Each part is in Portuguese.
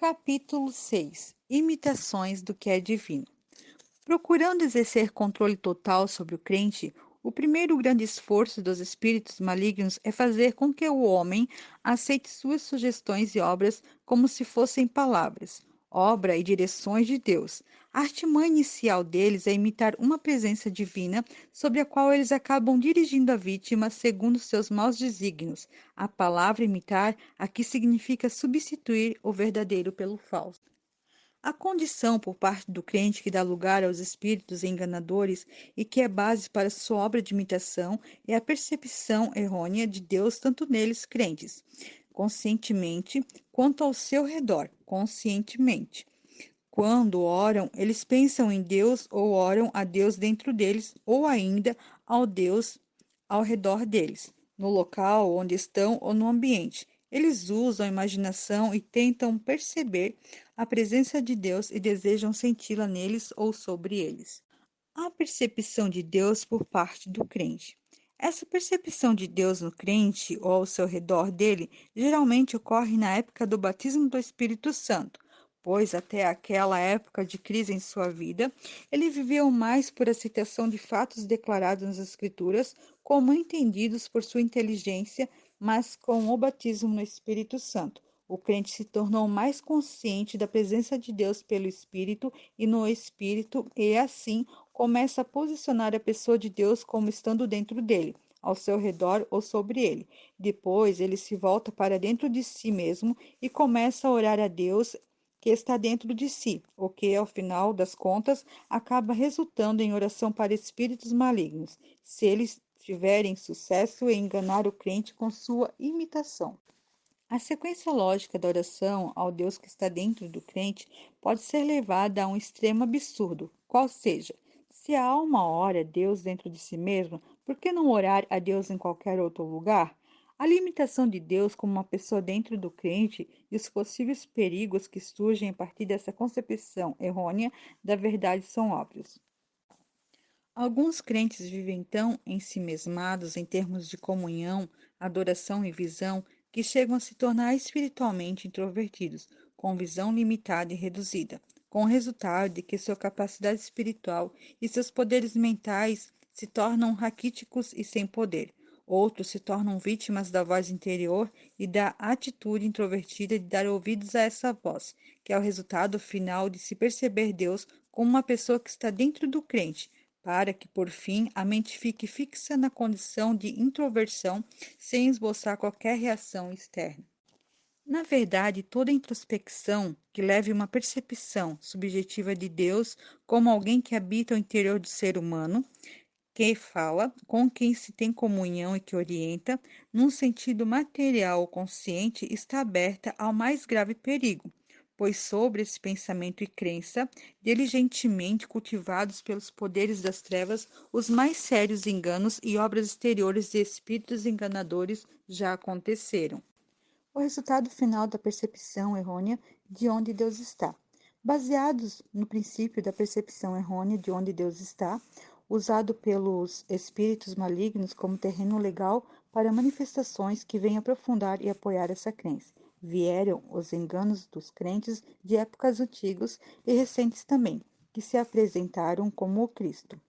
Capítulo 6. Imitações do que é divino. Procurando exercer controle total sobre o crente, o primeiro grande esforço dos espíritos malignos é fazer com que o homem aceite suas sugestões e obras como se fossem palavras, obra e direções de Deus. A artimanha inicial deles é imitar uma presença divina sobre a qual eles acabam dirigindo a vítima segundo seus maus desígnios. A palavra imitar aqui significa substituir o verdadeiro pelo falso. A condição por parte do crente que dá lugar aos espíritos enganadores e que é base para sua obra de imitação é a percepção errônea de Deus tanto neles crentes, conscientemente, quanto ao seu redor, conscientemente. Quando oram, eles pensam em Deus ou oram a Deus dentro deles ou ainda ao Deus ao redor deles, no local onde estão ou no ambiente. Eles usam a imaginação e tentam perceber a presença de Deus e desejam senti-la neles ou sobre eles. A percepção de Deus por parte do crente. Essa percepção de Deus no crente ou ao seu redor dele geralmente ocorre na época do batismo do Espírito Santo, pois até aquela época de crise em sua vida, ele viveu mais por aceitação de fatos declarados nas Escrituras como entendidos por sua inteligência, mas com o batismo no Espírito Santo. O crente se tornou mais consciente da presença de Deus pelo Espírito e no Espírito, e assim começa a posicionar a pessoa de Deus como estando dentro dele, ao seu redor ou sobre ele. Depois, ele se volta para dentro de si mesmo e começa a orar a Deus que está dentro de si, o que, ao final das contas, acaba resultando em oração para espíritos malignos, se eles tiverem sucesso em enganar o crente com sua imitação. A sequência lógica da oração ao Deus que está dentro do crente pode ser levada a um extremo absurdo, qual seja, se a alma ora a Deus dentro de si mesma, por que não orar a Deus em qualquer outro lugar? A limitação de Deus como uma pessoa dentro do crente e os possíveis perigos que surgem a partir dessa concepção errônea da verdade são óbvios. Alguns crentes vivem tão ensimesmados em termos de comunhão, adoração e visão que chegam a se tornar espiritualmente introvertidos, com visão limitada e reduzida, com o resultado de que sua capacidade espiritual e seus poderes mentais se tornam raquíticos e sem poder. Outros se tornam vítimas da voz interior e da atitude introvertida de dar ouvidos a essa voz, que é o resultado final de se perceber Deus como uma pessoa que está dentro do crente, para que, por fim, a mente fique fixa na condição de introversão, sem esboçar qualquer reação externa. Na verdade, toda introspecção que leve uma percepção subjetiva de Deus como alguém que habita o interior do ser humano, que fala, com quem se tem comunhão e que orienta, num sentido material ou consciente, está aberta ao mais grave perigo, pois sobre esse pensamento e crença, diligentemente cultivados pelos poderes das trevas, os mais sérios enganos e obras exteriores de espíritos enganadores já aconteceram. O resultado final da percepção errônea de onde Deus está. Baseados no princípio da percepção errônea de onde Deus está, usado pelos espíritos malignos como terreno legal para manifestações que vêm aprofundar e apoiar essa crença. Vieram os enganos dos crentes de épocas antigas e recentes também, que se apresentaram como o Cristo.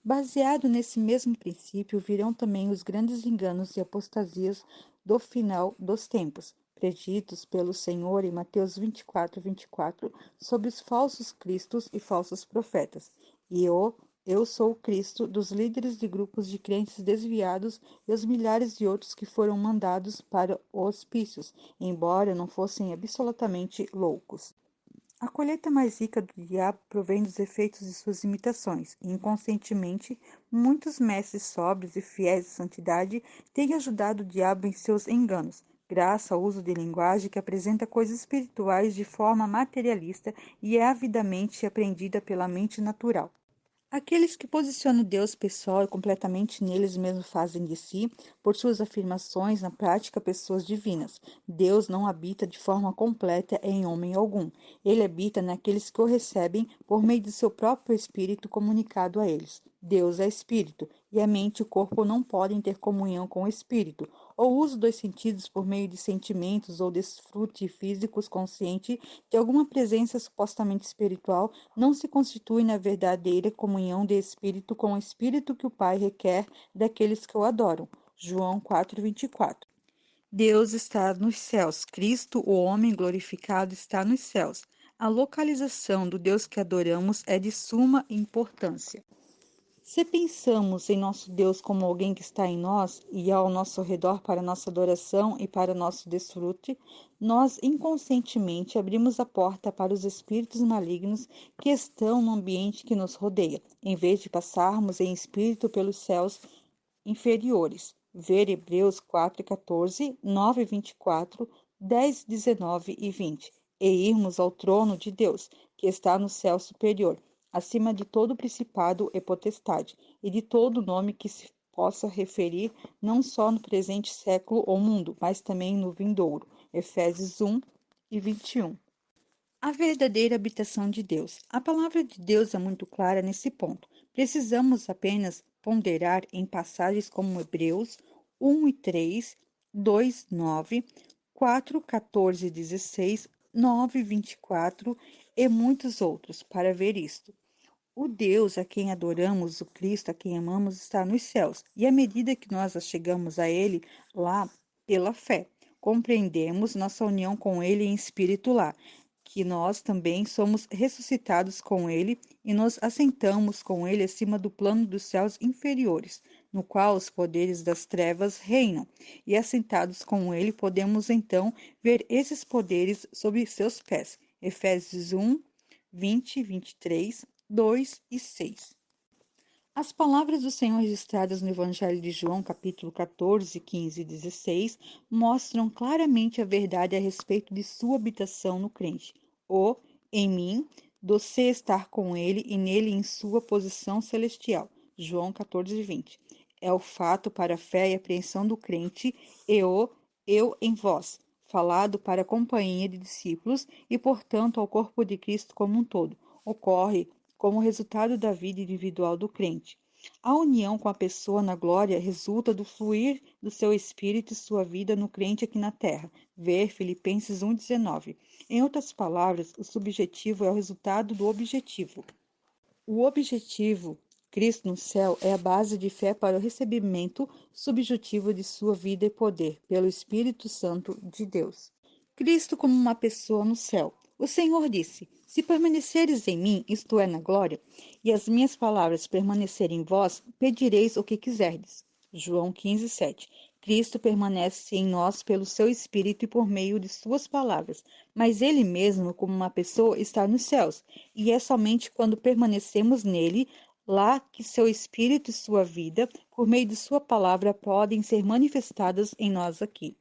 Baseado nesse mesmo princípio, virão também os grandes enganos e apostasias do final dos tempos, preditos pelo Senhor em Mateus 24:24, sobre os falsos cristos e falsos profetas. Eu sou o Cristo dos líderes de grupos de crentes desviados e os milhares de outros que foram mandados para hospícios, embora não fossem absolutamente loucos. A colheita mais rica do diabo provém dos efeitos de suas imitações, e inconscientemente, muitos mestres sóbrios e fiéis à santidade têm ajudado o diabo em seus enganos, graças ao uso de linguagem que apresenta coisas espirituais de forma materialista e é avidamente apreendida pela mente natural. Aqueles que posicionam Deus pessoal e completamente neles mesmos fazem de si, por suas afirmações, na prática, pessoas divinas. Deus não habita de forma completa em homem algum. Ele habita naqueles que o recebem por meio do seu próprio Espírito comunicado a eles. Deus é Espírito, e a mente e o corpo não podem ter comunhão com o Espírito, O uso dos sentidos por meio de sentimentos ou desfrute físicos consciente de alguma presença supostamente espiritual não se constitui na verdadeira comunhão de espírito com o espírito que o Pai requer daqueles que o adoram. João 4:24. Deus está nos céus. Cristo, o homem glorificado, está nos céus. A localização do Deus que adoramos é de suma importância. Se pensamos em nosso Deus como alguém que está em nós e ao nosso redor para nossa adoração e para nosso desfrute, nós inconscientemente abrimos a porta para os espíritos malignos que estão no ambiente que nos rodeia, em vez de passarmos em espírito pelos céus inferiores. Ver Hebreus 4:14, 9:24, 10:19 e 20. E irmos ao trono de Deus, que está no céu superior, acima de todo principado e potestade, e de todo nome que se possa referir não só no presente século ou mundo, mas também no vindouro. Efésios 1:21. A verdadeira habitação de Deus. A palavra de Deus é muito clara nesse ponto. Precisamos apenas ponderar em passagens como Hebreus 1:3, 2:9, 4:14-16, 9:24 e muitos outros para ver isto. O Deus a quem adoramos, o Cristo a quem amamos, está nos céus, e à medida que nós chegamos a Ele lá pela fé, compreendemos nossa união com Ele em espírito lá, que nós também somos ressuscitados com Ele e nos assentamos com Ele acima do plano dos céus inferiores, no qual os poderes das trevas reinam, e assentados com Ele podemos então ver esses poderes sob seus pés. Efésios 1, 20, 23, 2 e 6. As palavras do Senhor registradas no Evangelho de João, capítulo 14, 15 e 16, mostram claramente a verdade a respeito de sua habitação no crente. O, em mim, do se estar com ele e nele em sua posição celestial. João 14, 20. É o fato para a fé e apreensão do crente e o eu em vós, falado para a companhia de discípulos e, portanto, ao corpo de Cristo como um todo. Ocorre como resultado da vida individual do crente. A união com a pessoa na glória resulta do fluir do seu espírito e sua vida no crente aqui na terra. Ver Filipenses 1:19. Em outras palavras, o subjetivo é o resultado do objetivo. O objetivo, Cristo no céu, é a base de fé para o recebimento subjetivo de sua vida e poder, pelo Espírito Santo de Deus. Cristo como uma pessoa no céu. O Senhor disse: Se permaneceres em mim, isto é, na glória, e as minhas palavras permanecerem em vós, pedireis o que quiserdes. João 15:7. Cristo permanece em nós pelo seu Espírito e por meio de suas palavras, mas ele mesmo, como uma pessoa, está nos céus, e é somente quando permanecemos nele, lá que seu Espírito e sua vida, por meio de sua palavra, podem ser manifestadas em nós aqui.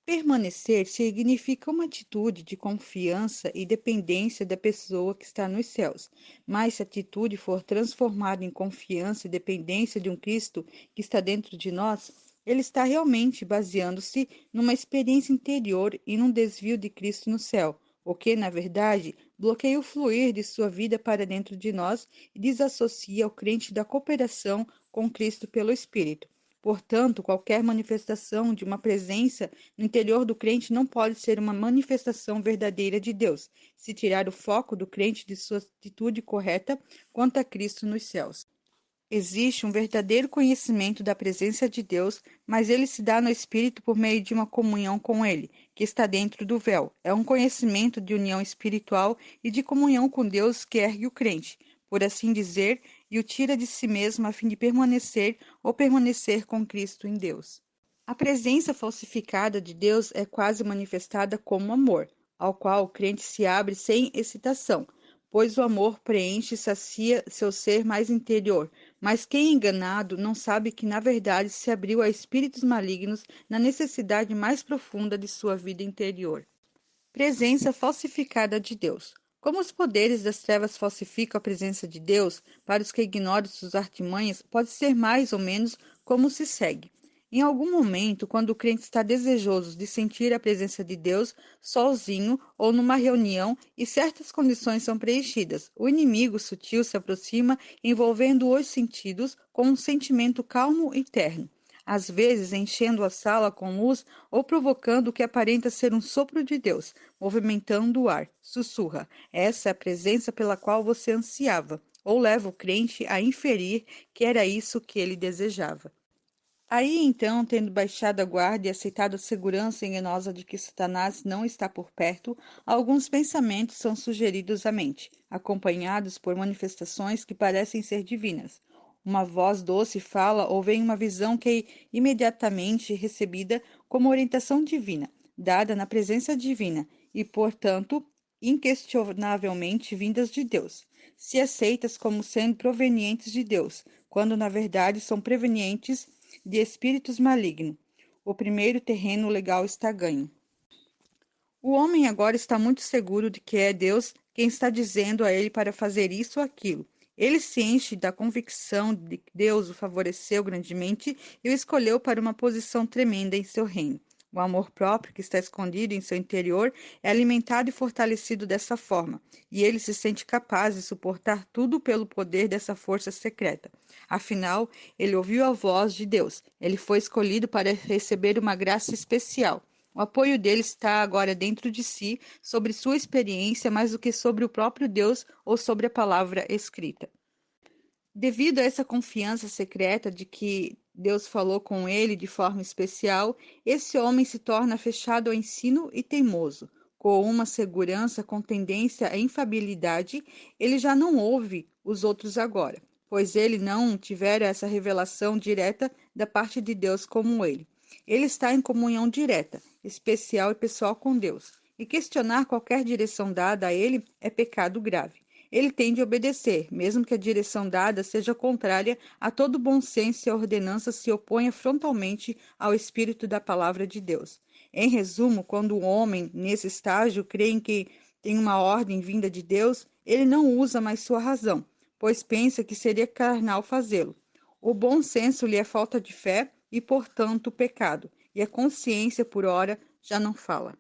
Permanecer significa uma atitude de confiança e dependência da pessoa que está nos céus. Mas se a atitude for transformada em confiança e dependência de um Cristo que está dentro de nós, ele está realmente baseando-se numa experiência interior e num desvio de Cristo no céu, o que, na verdade, bloqueia o fluir de sua vida para dentro de nós e desassocia o crente da cooperação com Cristo pelo Espírito. Portanto, qualquer manifestação de uma presença no interior do crente não pode ser uma manifestação verdadeira de Deus, se tirar o foco do crente de sua atitude correta quanto a Cristo nos céus. Existe um verdadeiro conhecimento da presença de Deus, mas ele se dá no Espírito por meio de uma comunhão com Ele, que está dentro do véu. É um conhecimento de união espiritual e de comunhão com Deus que ergue o crente, por assim dizer, e o tira de si mesmo a fim de permanecer ou permanecer com Cristo em Deus. A presença falsificada de Deus é quase manifestada como amor, ao qual o crente se abre sem excitação, pois o amor preenche e sacia seu ser mais interior. Mas quem é enganado não sabe que, na verdade, se abriu a espíritos malignos na necessidade mais profunda de sua vida interior. Presença falsificada de Deus. Como os poderes das trevas falsificam a presença de Deus, para os que ignoram suas artimanhas, pode ser mais ou menos como se segue. Em algum momento, quando o crente está desejoso de sentir a presença de Deus, sozinho ou numa reunião, e certas condições são preenchidas, o inimigo sutil se aproxima, envolvendo os sentidos com um sentimento calmo e terno. às vezes enchendo a sala com luz ou provocando o que aparenta ser um sopro de Deus, movimentando o ar. Sussurra: essa é a presença pela qual você ansiava, ou leva o crente a inferir que era isso que ele desejava. Aí então, tendo baixado a guarda e aceitado a segurança enganosa de que Satanás não está por perto, alguns pensamentos são sugeridos à mente, acompanhados por manifestações que parecem ser divinas. Uma voz doce fala ou vem uma visão que é imediatamente recebida como orientação divina, dada na presença divina e, portanto, inquestionavelmente vindas de Deus, se aceitas como sendo provenientes de Deus, quando na verdade são provenientes de espíritos malignos. O primeiro terreno legal está ganho. O homem agora está muito seguro de que é Deus quem está dizendo a ele para fazer isso ou aquilo. Ele se enche da convicção de que Deus o favoreceu grandemente e o escolheu para uma posição tremenda em seu reino. O amor próprio que está escondido em seu interior é alimentado e fortalecido dessa forma, e ele se sente capaz de suportar tudo pelo poder dessa força secreta. Afinal, ele ouviu a voz de Deus. Ele foi escolhido para receber uma graça especial. O apoio dele está agora dentro de si, sobre sua experiência, mais do que sobre o próprio Deus ou sobre a palavra escrita. Devido a essa confiança secreta de que Deus falou com ele de forma especial, esse homem se torna fechado ao ensino e teimoso. Com uma segurança com tendência à infabilidade, ele já não ouve os outros agora, pois ele não tivera essa revelação direta da parte de Deus como ele. Ele está em comunhão direta, especial e pessoal com Deus, e questionar qualquer direção dada a ele é pecado grave. Ele tem de obedecer, mesmo que a direção dada seja contrária a todo bom senso e a ordenança se oponha frontalmente ao espírito da palavra de Deus. Em resumo, quando o homem, nesse estágio, crê em que tem uma ordem vinda de Deus, ele não usa mais sua razão, pois pensa que seria carnal fazê-lo. O bom senso lhe é falta de fé e, portanto, pecado, e a consciência, por ora, já não fala.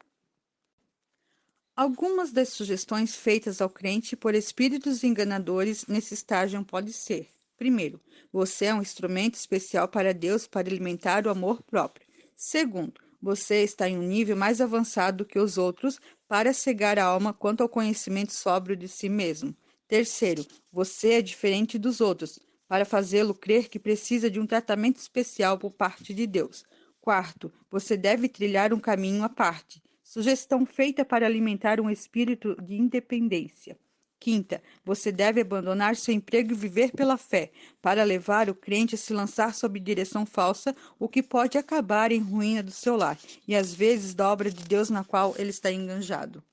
Algumas das sugestões feitas ao crente por espíritos enganadores nesse estágio podem ser: primeiro, você é um instrumento especial para Deus para alimentar o amor próprio. Segundo, você está em um nível mais avançado que os outros para cegar a alma quanto ao conhecimento sóbrio de si mesmo. Terceiro, você é diferente dos outros, para fazê-lo crer que precisa de um tratamento especial por parte de Deus. Quarto, você deve trilhar um caminho à parte. Sugestão feita para alimentar um espírito de independência. Quinta, você deve abandonar seu emprego e viver pela fé, para levar o crente a se lançar sob direção falsa, o que pode acabar em ruína do seu lar, e às vezes da obra de Deus na qual ele está enganjado.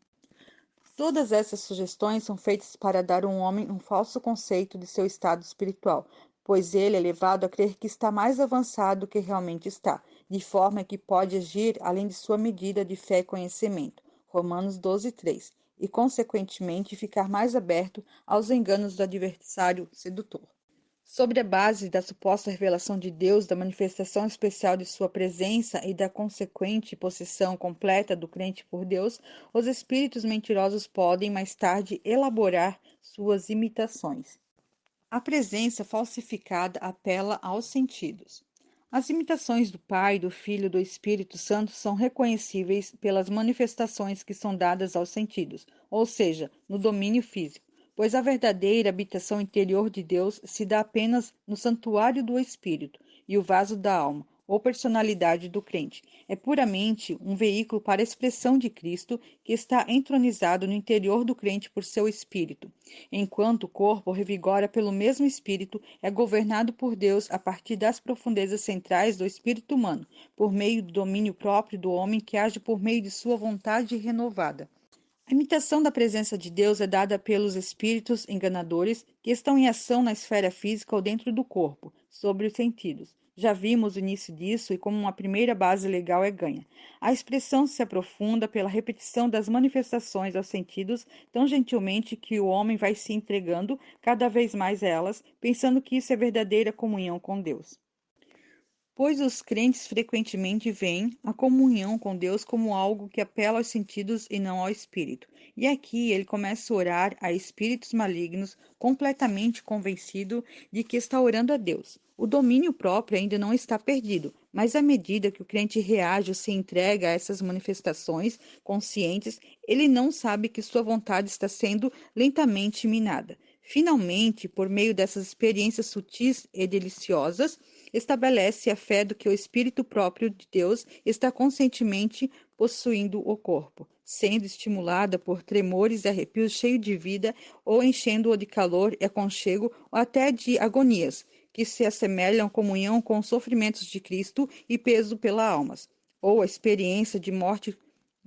Todas essas sugestões são feitas para dar ao homem um falso conceito de seu estado espiritual, pois ele é levado a crer que está mais avançado do que realmente está, de forma que pode agir além de sua medida de fé e conhecimento. Romanos 12:3, e consequentemente ficar mais aberto aos enganos do adversário sedutor. Sobre a base da suposta revelação de Deus, da manifestação especial de sua presença e da consequente possessão completa do crente por Deus, os espíritos mentirosos podem, mais tarde, elaborar suas imitações. A presença falsificada apela aos sentidos. As imitações do Pai, do Filho e do Espírito Santo são reconhecíveis pelas manifestações que são dadas aos sentidos, ou seja, no domínio físico, pois a verdadeira habitação interior de Deus se dá apenas no santuário do Espírito e o vaso da alma, ou personalidade do crente. É puramente um veículo para a expressão de Cristo que está entronizado no interior do crente por seu Espírito. Enquanto o corpo revigora pelo mesmo Espírito, é governado por Deus a partir das profundezas centrais do espírito humano, por meio do domínio próprio do homem que age por meio de sua vontade renovada. A imitação da presença de Deus é dada pelos espíritos enganadores que estão em ação na esfera física ou dentro do corpo, sobre os sentidos. Já vimos o início disso e como uma primeira base legal é ganha. A expressão se aprofunda pela repetição das manifestações aos sentidos tão gentilmente que o homem vai se entregando cada vez mais a elas, pensando que isso é verdadeira comunhão com Deus. Pois os crentes frequentemente veem a comunhão com Deus como algo que apela aos sentidos e não ao espírito. E aqui ele começa a orar a espíritos malignos, completamente convencido de que está orando a Deus. O domínio próprio ainda não está perdido, Mas à medida que o crente reage ou se entrega a essas manifestações conscientes, ele não sabe que sua vontade está sendo lentamente minada. Finalmente, por meio dessas experiências sutis e deliciosas, estabelece a fé do que o Espírito próprio de Deus está conscientemente possuindo o corpo, sendo estimulada por tremores e arrepios cheios de vida ou enchendo-o de calor e aconchego ou até de agonias, que se assemelham à comunhão com os sofrimentos de Cristo e peso pela alma, ou a experiência de morte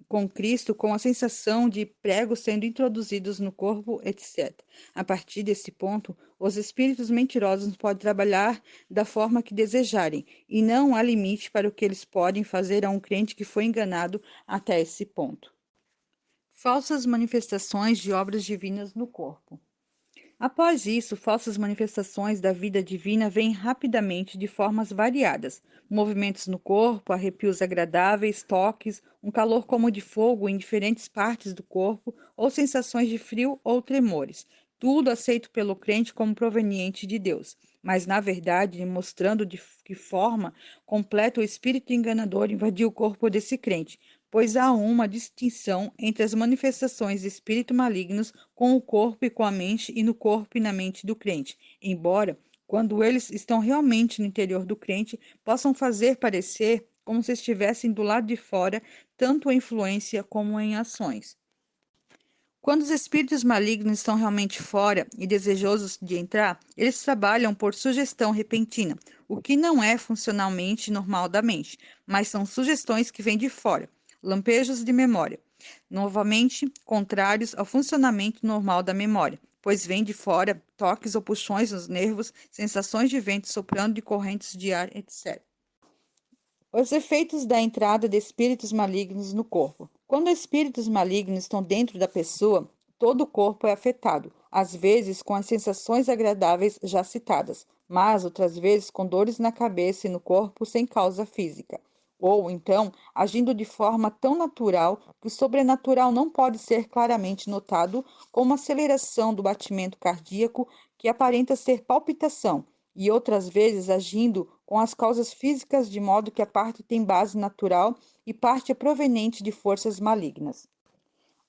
com Cristo, com a sensação de pregos sendo introduzidos no corpo, etc. A partir desse ponto, os espíritos mentirosos podem trabalhar da forma que desejarem, e não há limite para o que eles podem fazer a um crente que foi enganado até esse ponto. Falsas manifestações de obras divinas no corpo. Após isso, falsas manifestações da vida divina vêm rapidamente de formas variadas: movimentos no corpo, arrepios agradáveis, toques, um calor como de fogo em diferentes partes do corpo, ou sensações de frio ou tremores. Tudo aceito pelo crente como proveniente de Deus, mas na verdade mostrando de que forma completa o espírito enganador invadiu o corpo desse crente, pois há uma distinção entre as manifestações de espíritos malignos com o corpo e com a mente e no corpo e na mente do crente, embora, quando eles estão realmente no interior do crente, possam fazer parecer como se estivessem do lado de fora, tanto em influência como em ações. Quando os espíritos malignos estão realmente fora e desejosos de entrar, eles trabalham por sugestão repentina, o que não é funcionalmente normal da mente, mas são sugestões que vêm de fora, lampejos de memória, novamente contrários ao funcionamento normal da memória, pois vêm de fora toques ou puxões nos nervos, sensações de vento soprando de correntes de ar, etc. Os efeitos da entrada de espíritos malignos no corpo. Quando espíritos malignos estão dentro da pessoa, todo o corpo é afetado, às vezes com as sensações agradáveis já citadas, mas outras vezes com dores na cabeça e no corpo sem causa física. Ou então, agindo de forma tão natural que o sobrenatural não pode ser claramente notado, como a aceleração do batimento cardíaco que aparenta ser palpitação, e outras vezes agindo com as causas físicas de modo que a parte tem base natural e parte é proveniente de forças malignas.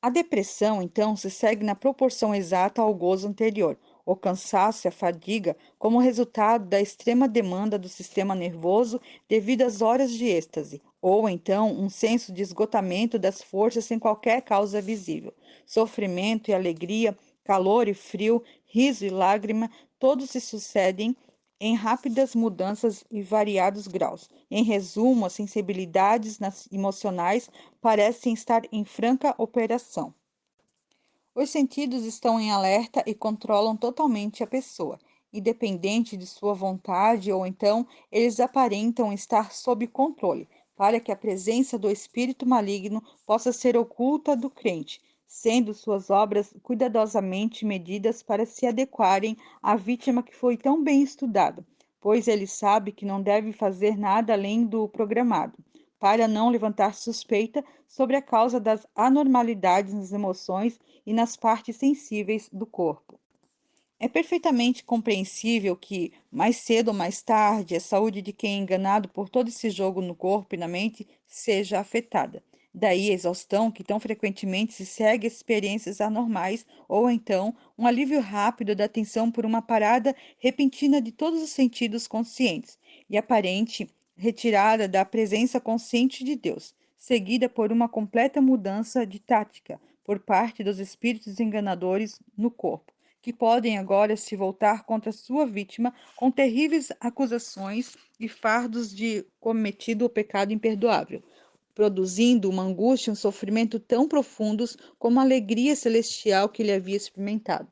A depressão, então, se segue na proporção exata ao gozo anterior, o cansaço e a fadiga como resultado da extrema demanda do sistema nervoso devido às horas de êxtase, ou então um senso de esgotamento das forças sem qualquer causa visível. Sofrimento e alegria, calor e frio, riso e lágrima, todos se sucedem em rápidas mudanças e variados graus. Em resumo, as sensibilidades emocionais parecem estar em franca operação. Os sentidos estão em alerta e controlam totalmente a pessoa, independente de sua vontade, ou então eles aparentam estar sob controle, para que a presença do espírito maligno possa ser oculta do crente, sendo suas obras cuidadosamente medidas para se adequarem à vítima que foi tão bem estudada, pois ele sabe que não deve fazer nada além do programado, para não levantar suspeita sobre a causa das anormalidades nas emoções e nas partes sensíveis do corpo. É perfeitamente compreensível que, mais cedo ou mais tarde, a saúde de quem é enganado por todo esse jogo no corpo e na mente seja afetada. Daí a exaustão que tão frequentemente se segue a experiências anormais, ou então um alívio rápido da atenção por uma parada repentina de todos os sentidos conscientes e aparente retirada da presença consciente de Deus, seguida por uma completa mudança de tática por parte dos espíritos enganadores no corpo, que podem agora se voltar contra sua vítima com terríveis acusações e fardos de cometido o pecado imperdoável, produzindo uma angústia e um sofrimento tão profundos como a alegria celestial que ele havia experimentado.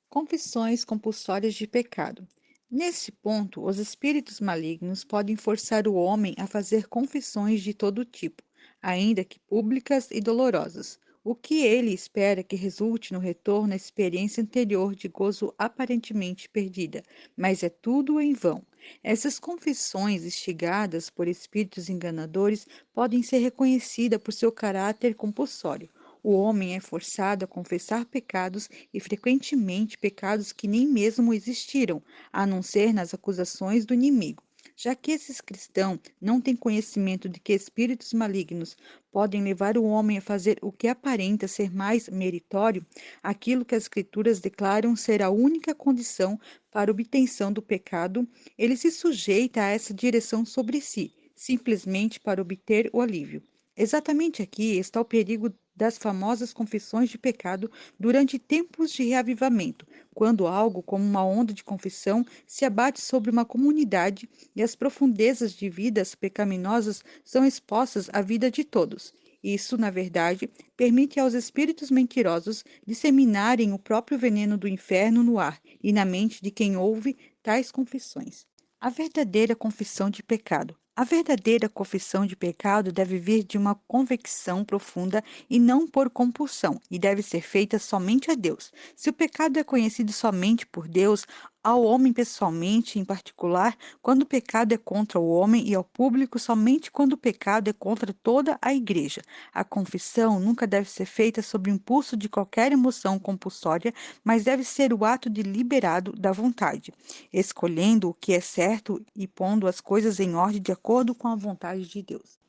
Confissões compulsórias de pecado. Nesse ponto, os espíritos malignos podem forçar o homem a fazer confissões de todo tipo, ainda que públicas e dolorosas, o que ele espera que resulte no retorno à experiência anterior de gozo aparentemente perdida, mas é tudo em vão. Essas confissões, instigadas por espíritos enganadores, podem ser reconhecidas por seu caráter compulsório. O homem é forçado a confessar pecados e frequentemente pecados que nem mesmo existiram, a não ser nas acusações do inimigo. Já que esses cristãos não têm conhecimento de que espíritos malignos podem levar o homem a fazer o que aparenta ser mais meritório, aquilo que as Escrituras declaram ser a única condição para a obtenção do pecado, ele se sujeita a essa direção sobre si, simplesmente para obter o alívio. Exatamente aqui está o perigo das famosas confissões de pecado durante tempos de reavivamento, quando algo como uma onda de confissão se abate sobre uma comunidade e as profundezas de vidas pecaminosas são expostas à vida de todos. Isso, na verdade, permite aos espíritos mentirosos disseminarem o próprio veneno do inferno no ar e na mente de quem ouve tais confissões. A verdadeira confissão de pecado. A verdadeira confissão de pecado deve vir de uma convicção profunda e não por compulsão, e deve ser feita somente a Deus. Se o pecado é conhecido somente por Deus, ao homem pessoalmente, em particular, quando o pecado é contra o homem, e ao público somente quando o pecado é contra toda a igreja. A confissão nunca deve ser feita sob o impulso de qualquer emoção compulsória, mas deve ser o ato deliberado da vontade, escolhendo o que é certo e pondo as coisas em ordem de acordo com a vontade de Deus.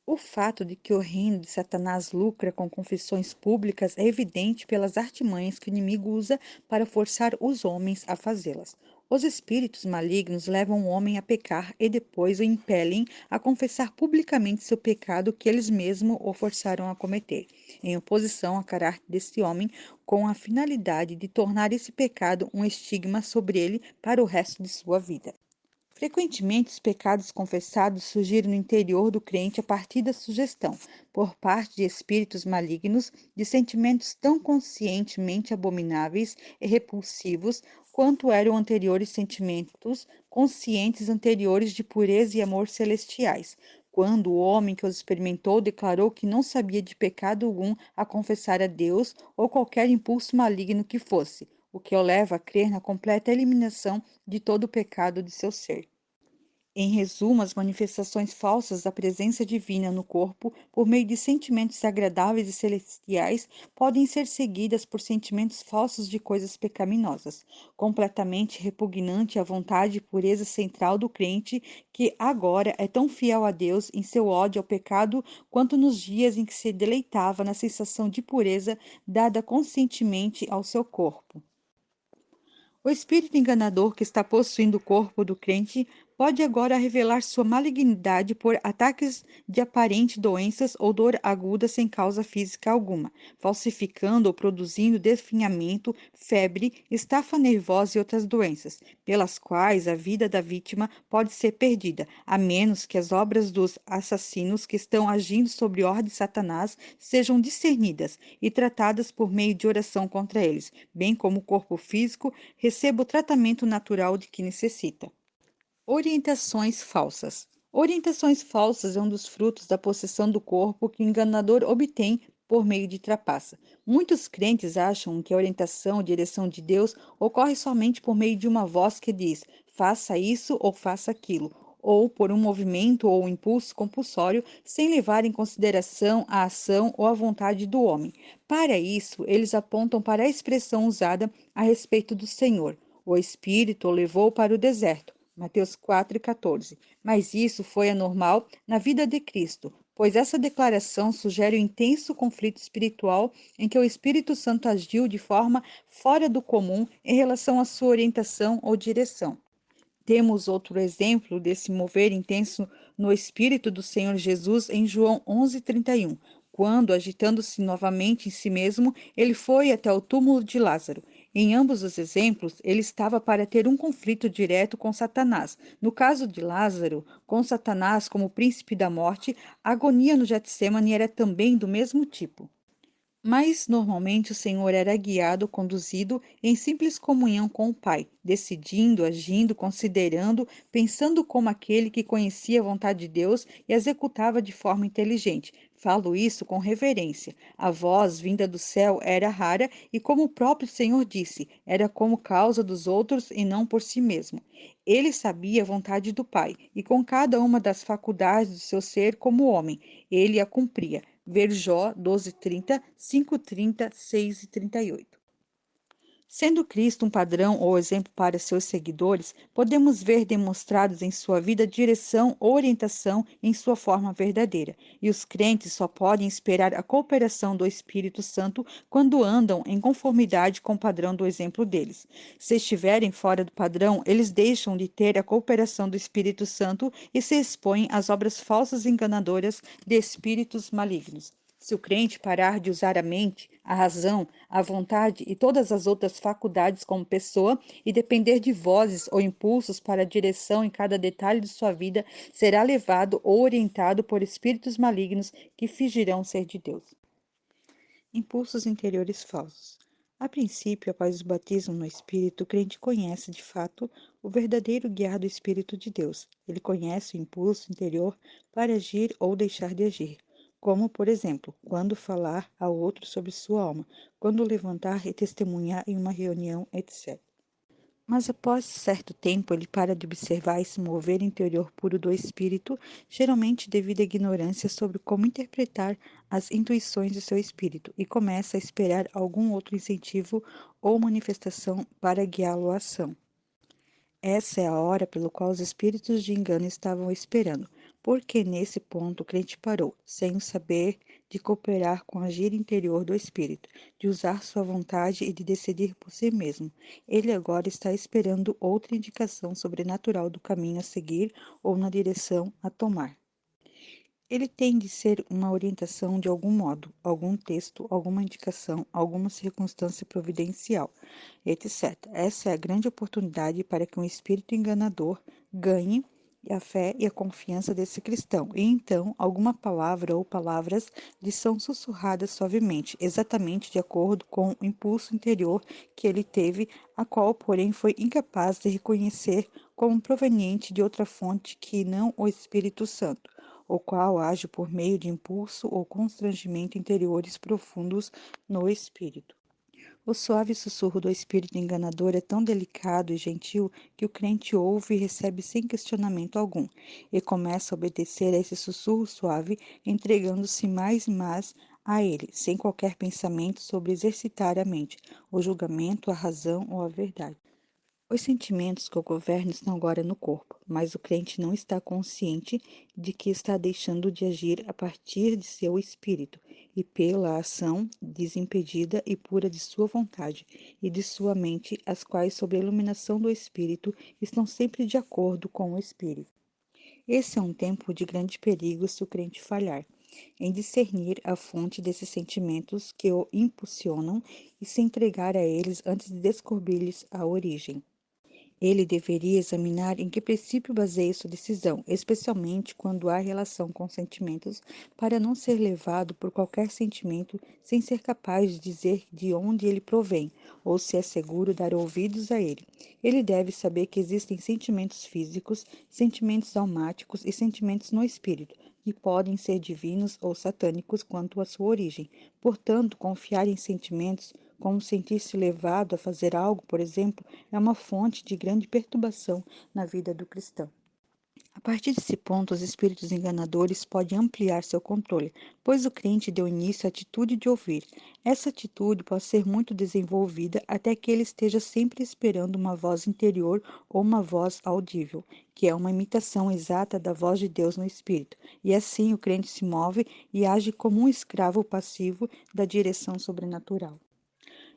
O fato de que o reino de Satanás lucra com confissões públicas é evidente pelas artimanhas que o inimigo usa para forçar os homens a fazê-las. Os espíritos malignos levam o homem a pecar e depois o impelem a confessar publicamente seu pecado que eles mesmos o forçaram a cometer, em oposição ao caráter desse homem, com a finalidade de tornar esse pecado um estigma sobre ele para o resto de sua vida. Frequentemente, os pecados confessados surgiram no interior do crente a partir da sugestão, por parte de espíritos malignos, de sentimentos tão conscientemente abomináveis e repulsivos quanto eram anteriores sentimentos conscientes anteriores de pureza e amor celestiais. Quando o homem que os experimentou declarou que não sabia de pecado algum a confessar a Deus ou qualquer impulso maligno que fosse, o que o leva a crer na completa eliminação de todo o pecado de seu ser. Em resumo, as manifestações falsas da presença divina no corpo, por meio de sentimentos agradáveis e celestiais, podem ser seguidas por sentimentos falsos de coisas pecaminosas, completamente repugnante à vontade e pureza central do crente, que agora é tão fiel a Deus em seu ódio ao pecado quanto nos dias em que se deleitava na sensação de pureza dada conscientemente ao seu corpo. O espírito enganador que está possuindo o corpo do crente pode agora revelar sua malignidade por ataques de aparentes doenças ou dor aguda sem causa física alguma, falsificando ou produzindo definhamento, febre, estafa nervosa e outras doenças, pelas quais a vida da vítima pode ser perdida, a menos que as obras dos assassinos que estão agindo sob ordem de Satanás sejam discernidas e tratadas por meio de oração contra eles, bem como o corpo físico receba o tratamento natural de que necessita. Orientações falsas. Orientações falsas é um dos frutos da possessão do corpo que o enganador obtém por meio de trapaça. Muitos crentes acham que a orientação ou direção de Deus ocorre somente por meio de uma voz que diz: faça isso ou faça aquilo, ou por um movimento ou um impulso compulsório, sem levar em consideração a ação ou a vontade do homem. Para isso, eles apontam para a expressão usada a respeito do Senhor: o Espírito o levou para o deserto. Mateus 4,14. Mas isso foi anormal na vida de Cristo, pois essa declaração sugere um intenso conflito espiritual em que o Espírito Santo agiu de forma fora do comum em relação à sua orientação ou direção. Temos outro exemplo desse mover intenso no Espírito do Senhor Jesus em João 11:31, quando, agitando-se novamente em si mesmo, ele foi até o túmulo de Lázaro. Em ambos os exemplos, ele estava para ter um conflito direto com Satanás. No caso de Lázaro, com Satanás como príncipe da morte, a agonia no Getsemane era também do mesmo tipo. Mas, normalmente, o Senhor era guiado, conduzido em simples comunhão com o Pai, decidindo, agindo, considerando, pensando como aquele que conhecia a vontade de Deus e executava de forma inteligente. Falo isso com reverência. A voz vinda do céu era rara e, como o próprio Senhor disse, era como causa dos outros e não por si mesmo. Ele sabia a vontade do Pai e, com cada uma das faculdades do seu ser como homem, ele a cumpria. Ver Jó 12:30, 5:30, 6:38. Sendo Cristo um padrão ou exemplo para seus seguidores, podemos ver demonstrados em sua vida direção ou orientação em sua forma verdadeira. E os crentes só podem esperar a cooperação do Espírito Santo quando andam em conformidade com o padrão do exemplo deles. Se estiverem fora do padrão, eles deixam de ter a cooperação do Espírito Santo e se expõem às obras falsas e enganadoras de espíritos malignos. Se o crente parar de usar a mente, a razão, a vontade e todas as outras faculdades como pessoa e depender de vozes ou impulsos para a direção em cada detalhe de sua vida, será levado ou orientado por espíritos malignos que fingirão ser de Deus. Impulsos interiores falsos. A princípio, após o batismo no Espírito, o crente conhece, de fato, o verdadeiro guiar do Espírito de Deus. Ele conhece o impulso interior para agir ou deixar de agir, como, por exemplo, quando falar ao outro sobre sua alma, quando levantar e testemunhar em uma reunião, etc. Mas após certo tempo ele para de observar esse mover interior puro do espírito, geralmente devido à ignorância sobre como interpretar as intuições do seu espírito, e começa a esperar algum outro incentivo ou manifestação para guiá-lo à ação. Essa é a hora pelo qual os espíritos de engano estavam esperando, porque nesse ponto o crente parou, sem o saber de cooperar com o agir interior do espírito, de usar sua vontade e de decidir por si mesmo. Ele agora está esperando outra indicação sobrenatural do caminho a seguir ou na direção a tomar. Ele tem de ser uma orientação de algum modo, algum texto, alguma indicação, alguma circunstância providencial, etc. Essa é a grande oportunidade para que um espírito enganador ganhe a fé e a confiança desse cristão. E então, alguma palavra ou palavras lhe são sussurradas suavemente, exatamente de acordo com o impulso interior que ele teve, a qual, porém, foi incapaz de reconhecer como proveniente de outra fonte que não o Espírito Santo, o qual age por meio de impulso ou constrangimento interiores profundos no espírito. O suave sussurro do espírito enganador é tão delicado e gentil que o crente ouve e recebe sem questionamento algum, e começa a obedecer a esse sussurro suave, entregando-se mais e mais a ele, sem qualquer pensamento sobre exercitar a mente, o julgamento, a razão ou a verdade. Os sentimentos que o governam estão agora no corpo, mas o crente não está consciente de que está deixando de agir a partir de seu espírito e pela ação desimpedida e pura de sua vontade e de sua mente, as quais, sob a iluminação do espírito, estão sempre de acordo com o espírito. Esse é um tempo de grande perigo se o crente falhar em discernir a fonte desses sentimentos que o impulsionam e se entregar a eles antes de descobrir-lhes a origem. Ele deveria examinar em que princípio baseia sua decisão, especialmente quando há relação com sentimentos, para não ser levado por qualquer sentimento sem ser capaz de dizer de onde ele provém, ou se é seguro dar ouvidos a ele. Ele deve saber que existem sentimentos físicos, sentimentos almáticos e sentimentos no espírito, que podem ser divinos ou satânicos quanto à sua origem. Portanto, confiar em sentimentos, como sentir-se levado a fazer algo, por exemplo, é uma fonte de grande perturbação na vida do cristão. A partir desse ponto, os espíritos enganadores podem ampliar seu controle, pois o crente deu início à atitude de ouvir. Essa atitude pode ser muito desenvolvida até que ele esteja sempre esperando uma voz interior ou uma voz audível, que é uma imitação exata da voz de Deus no espírito. E assim o crente se move e age como um escravo passivo da direção sobrenatural.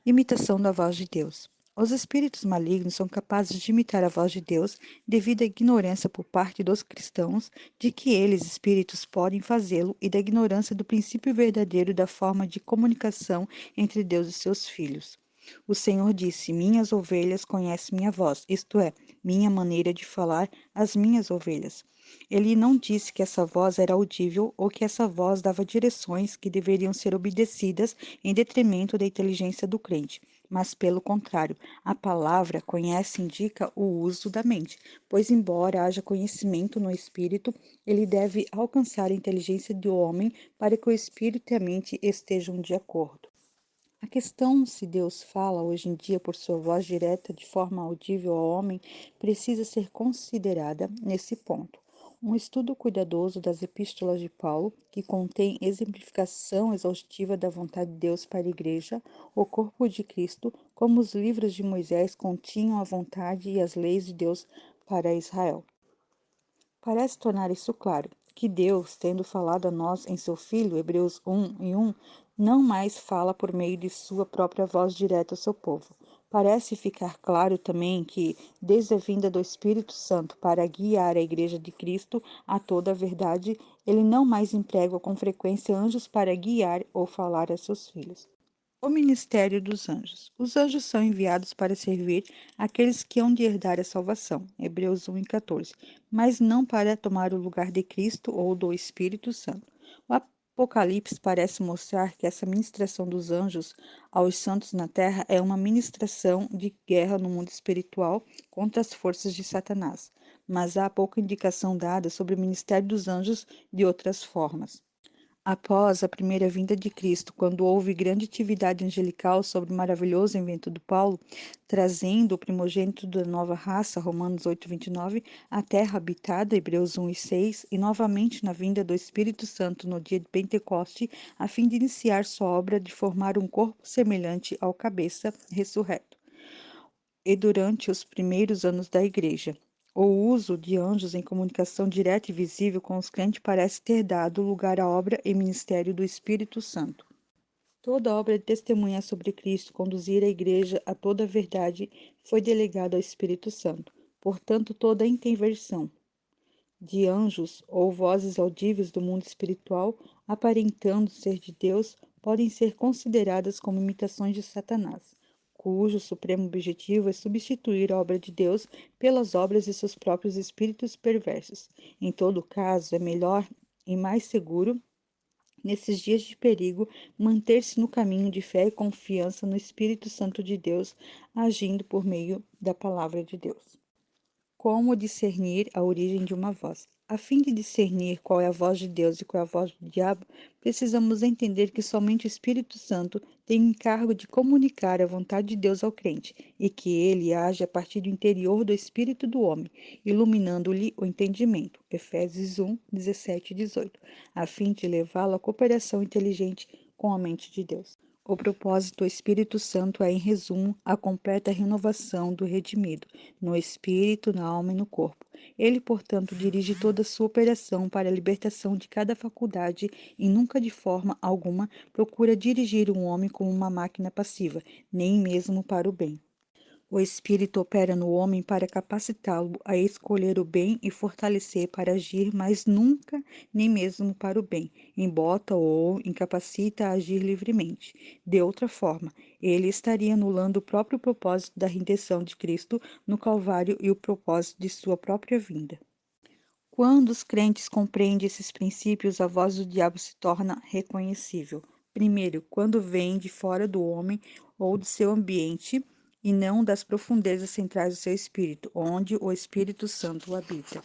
Imitação da voz de Deus. Os espíritos malignos são capazes de imitar a voz de Deus devido à ignorância por parte dos cristãos de que eles, espíritos, podem fazê-lo e da ignorância do princípio verdadeiro da forma de comunicação entre Deus e seus filhos. O Senhor disse: Minhas ovelhas conhecem minha voz, isto é, minha maneira de falar às minhas ovelhas. Ele não disse que essa voz era audível ou que essa voz dava direções que deveriam ser obedecidas em detrimento da inteligência do crente. Mas, pelo contrário, a palavra conhece indica o uso da mente, pois, embora haja conhecimento no espírito, ele deve alcançar a inteligência do homem para que o espírito e a mente estejam de acordo. A questão se Deus fala hoje em dia por sua voz direta de forma audível ao homem precisa ser considerada nesse ponto. Um estudo cuidadoso das epístolas de Paulo, que contém exemplificação exaustiva da vontade de Deus para a Igreja, o corpo de Cristo, como os livros de Moisés continham a vontade e as leis de Deus para Israel. Parece tornar isso claro, que Deus, tendo falado a nós em seu Filho, Hebreus 1:1, não mais fala por meio de sua própria voz direta ao seu povo. Parece ficar claro também que, desde a vinda do Espírito Santo para guiar a Igreja de Cristo a toda a verdade, ele não mais emprega com frequência anjos para guiar ou falar a seus filhos. O ministério dos anjos. Os anjos são enviados para servir aqueles que hão de herdar a salvação, Hebreus 1:14, mas não para tomar o lugar de Cristo ou do Espírito Santo. O Apocalipse parece mostrar que essa ministração dos anjos aos santos na terra é uma ministração de guerra no mundo espiritual contra as forças de Satanás, mas há pouca indicação dada sobre o ministério dos anjos de outras formas. Após a primeira vinda de Cristo, quando houve grande atividade angelical sobre o maravilhoso invento de Paulo, trazendo o primogênito da nova raça, Romanos 8:29, à terra habitada, Hebreus 1:6, e novamente na vinda do Espírito Santo no dia de Pentecoste, a fim de iniciar sua obra de formar um corpo semelhante ao cabeça ressurreto e durante os primeiros anos da Igreja. O uso de anjos em comunicação direta e visível com os crentes parece ter dado lugar à obra e ministério do Espírito Santo. Toda obra de testemunhar sobre Cristo, conduzir a Igreja a toda a verdade, foi delegada ao Espírito Santo. Portanto, toda intervenção de anjos ou vozes audíveis do mundo espiritual, aparentando ser de Deus, podem ser consideradas como imitações de Satanás, cujo supremo objetivo é substituir a obra de Deus pelas obras de seus próprios espíritos perversos. Em todo caso, é melhor e mais seguro, nesses dias de perigo, manter-se no caminho de fé e confiança no Espírito Santo de Deus, agindo por meio da palavra de Deus. Como discernir a origem de uma voz? A fim de discernir qual é a voz de Deus e qual é a voz do diabo, precisamos entender que somente o Espírito Santo tem o encargo de comunicar a vontade de Deus ao crente e que ele age a partir do interior do espírito do homem, iluminando-lhe o entendimento. Efésios 1:17 e 18, a fim de levá-lo à cooperação inteligente com a mente de Deus. O propósito do Espírito Santo é, em resumo, a completa renovação do redimido, no espírito, na alma e no corpo. Ele, portanto, dirige toda a sua operação para a libertação de cada faculdade e nunca, de forma alguma, procura dirigir um homem como uma máquina passiva, nem mesmo para o bem. O Espírito opera no homem para capacitá-lo a escolher o bem e fortalecer para agir, mas nunca, nem mesmo para o bem, embota ou incapacita a agir livremente. De outra forma, ele estaria anulando o próprio propósito da redenção de Cristo no Calvário e o propósito de sua própria vinda. Quando os crentes compreendem esses princípios, a voz do diabo se torna reconhecível. Primeiro, quando vem de fora do homem ou do seu ambiente, e não das profundezas centrais do seu espírito, onde o Espírito Santo habita.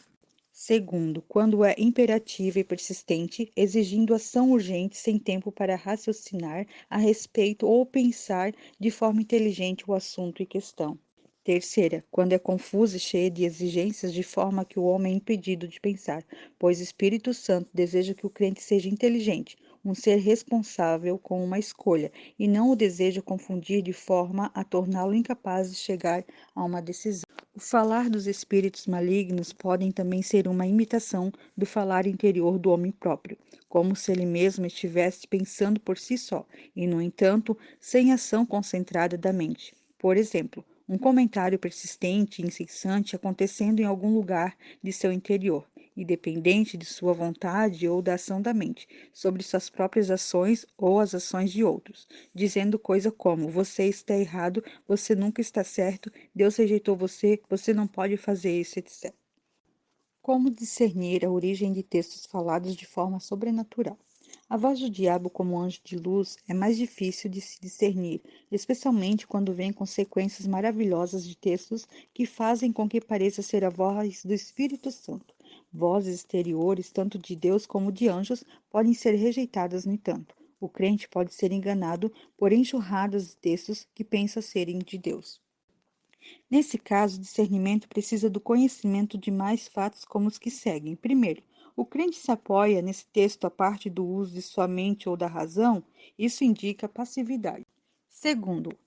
Segundo, quando é imperativa e persistente, exigindo ação urgente sem tempo para raciocinar a respeito ou pensar de forma inteligente o assunto em questão. Terceira, quando é confusa e cheia de exigências de forma que o homem é impedido de pensar, pois o Espírito Santo deseja que o crente seja inteligente, um ser responsável com uma escolha, e não o deseja confundir de forma a torná-lo incapaz de chegar a uma decisão. O falar dos espíritos malignos podem também ser uma imitação do falar interior do homem próprio, como se ele mesmo estivesse pensando por si só, e, no entanto, sem ação concentrada da mente. Por exemplo, um comentário persistente e incessante acontecendo em algum lugar de seu interior, independente de sua vontade ou da ação da mente, sobre suas próprias ações ou as ações de outros, dizendo coisa como: você está errado, você nunca está certo, Deus rejeitou você, você não pode fazer isso, etc. Como discernir a origem de textos falados de forma sobrenatural? A voz do diabo como anjo de luz é mais difícil de se discernir, especialmente quando vem com sequências maravilhosas de textos que fazem com que pareça ser a voz do Espírito Santo. Vozes exteriores, tanto de Deus como de anjos, podem ser rejeitadas, no entanto. O crente pode ser enganado por enxurradas de textos que pensa serem de Deus. Nesse caso, o discernimento precisa do conhecimento de mais fatos como os que seguem. Primeiro, o crente se apoia nesse texto a parte do uso de sua mente ou da razão, isso indica passividade. Segundo,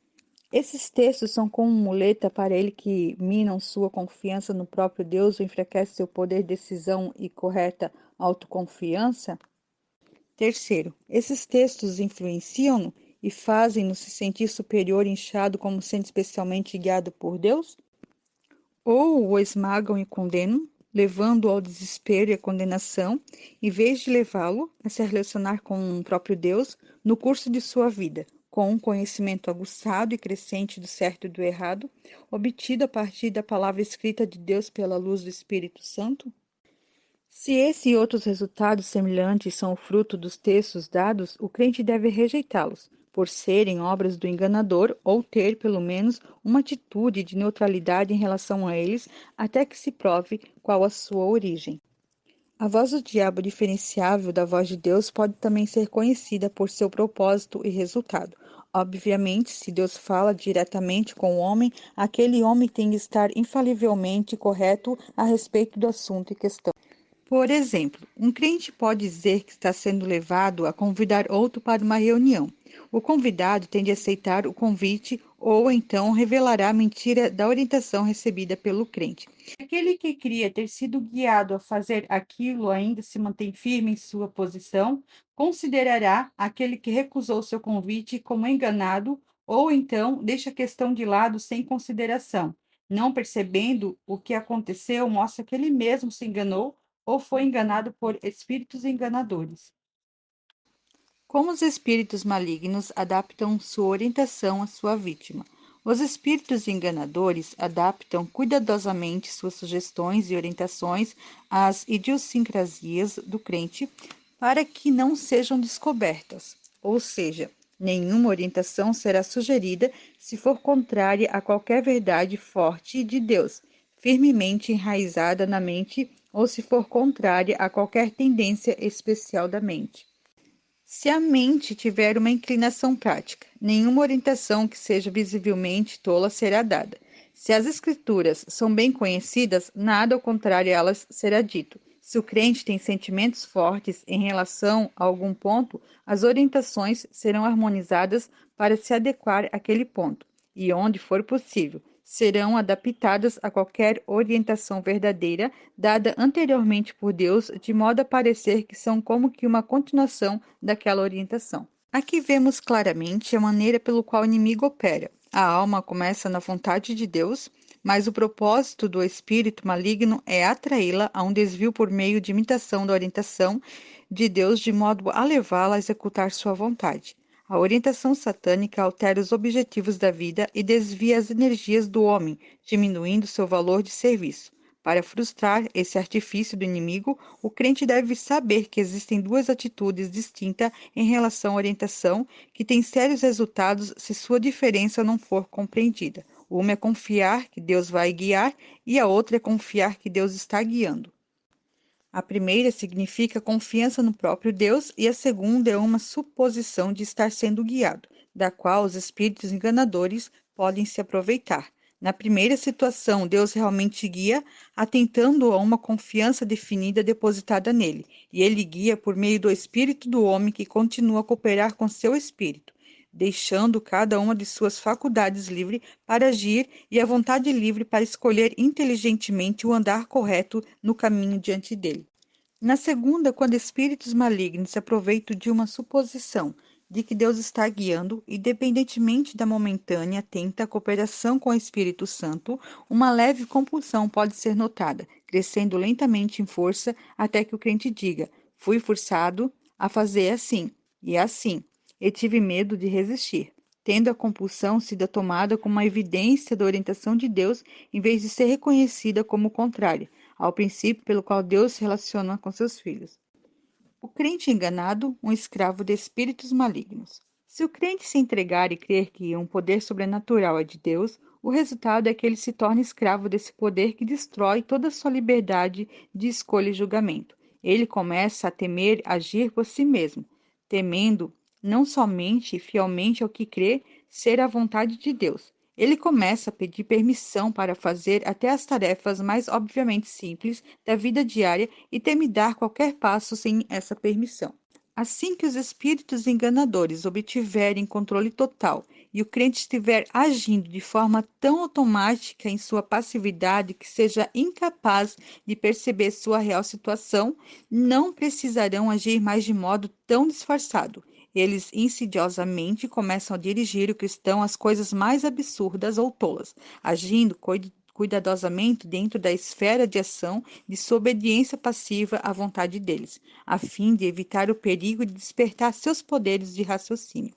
esses textos são como muleta para ele que minam sua confiança no próprio Deus ou enfraquece seu poder de decisão e correta autoconfiança. Terceiro, esses textos influenciam-no e fazem-no se sentir superior e inchado como sendo especialmente guiado por Deus? Ou o esmagam e condenam, levando-o ao desespero e à condenação, em vez de levá-lo a se relacionar com o próprio Deus no curso de sua vida, com um conhecimento aguçado e crescente do certo e do errado, obtido a partir da palavra escrita de Deus pela luz do Espírito Santo? Se esse e outros resultados semelhantes são o fruto dos textos dados, o crente deve rejeitá-los, por serem obras do enganador ou ter, pelo menos, uma atitude de neutralidade em relação a eles, até que se prove qual a sua origem. A voz do diabo diferenciável da voz de Deus pode também ser conhecida por seu propósito e resultado. Obviamente, se Deus fala diretamente com o homem, aquele homem tem que estar infalivelmente correto a respeito do assunto em questão. Por exemplo, um crente pode dizer que está sendo levado a convidar outro para uma reunião. O convidado tem de aceitar o convite ou então revelará a mentira da orientação recebida pelo crente. Aquele que cria ter sido guiado a fazer aquilo ainda se mantém firme em sua posição, considerará aquele que recusou seu convite como enganado ou então deixa a questão de lado sem consideração. Não percebendo o que aconteceu, mostra que ele mesmo se enganou ou foi enganado por espíritos enganadores. Como os espíritos malignos adaptam sua orientação à sua vítima? Os espíritos enganadores adaptam cuidadosamente suas sugestões e orientações às idiosincrasias do crente para que não sejam descobertas. Ou seja, nenhuma orientação será sugerida se for contrária a qualquer verdade forte de Deus, firmemente enraizada na mente, ou se for contrária a qualquer tendência especial da mente. Se a mente tiver uma inclinação prática, nenhuma orientação que seja visivelmente tola será dada. Se as Escrituras são bem conhecidas, nada ao contrário a elas será dito. Se o crente tem sentimentos fortes em relação a algum ponto, as orientações serão harmonizadas para se adequar àquele ponto, e onde for possível, serão adaptadas a qualquer orientação verdadeira dada anteriormente por Deus, de modo a parecer que são como que uma continuação daquela orientação. Aqui vemos claramente a maneira pelo qual o inimigo opera. A alma começa na vontade de Deus, mas o propósito do espírito maligno é atraí-la a um desvio por meio de imitação da orientação de Deus, de modo a levá-la a executar sua vontade. A orientação satânica altera os objetivos da vida e desvia as energias do homem, diminuindo seu valor de serviço. Para frustrar esse artifício do inimigo, o crente deve saber que existem duas atitudes distintas em relação à orientação, que têm sérios resultados se sua diferença não for compreendida. Uma é confiar que Deus vai guiar e a outra é confiar que Deus está guiando. A primeira significa confiança no próprio Deus e a segunda é uma suposição de estar sendo guiado, da qual os espíritos enganadores podem se aproveitar. Na primeira situação, Deus realmente guia, atentando a uma confiança definida depositada nele, e ele guia por meio do espírito do homem que continua a cooperar com seu espírito, deixando cada uma de suas faculdades livre para agir e a vontade livre para escolher inteligentemente o andar correto no caminho diante dele. Na segunda, quando espíritos malignos se aproveitam de uma suposição de que Deus está guiando, independentemente da momentânea atenta cooperação com o Espírito Santo, uma leve compulsão pode ser notada, crescendo lentamente em força até que o crente diga: fui forçado a fazer assim e assim, e tive medo de resistir, tendo a compulsão sido tomada como uma evidência da orientação de Deus, em vez de ser reconhecida como contrária ao princípio pelo qual Deus se relaciona com seus filhos. O crente enganado, um escravo de espíritos malignos. Se o crente se entregar e crer que um poder sobrenatural é de Deus, o resultado é que ele se torna escravo desse poder que destrói toda a sua liberdade de escolha e julgamento. Ele começa a temer agir por si mesmo, temendo não somente e fielmente ao que crê ser a vontade de Deus. Ele começa a pedir permissão para fazer até as tarefas mais obviamente simples da vida diária e teme dar qualquer passo sem essa permissão. Assim que os espíritos enganadores obtiverem controle total e o crente estiver agindo de forma tão automática em sua passividade que seja incapaz de perceber sua real situação, não precisarão agir mais de modo tão disfarçado. Eles insidiosamente começam a dirigir o cristão às coisas mais absurdas ou tolas, agindo cuidadosamente dentro da esfera de ação de sua obediência passiva à vontade deles, a fim de evitar o perigo de despertar seus poderes de raciocínio.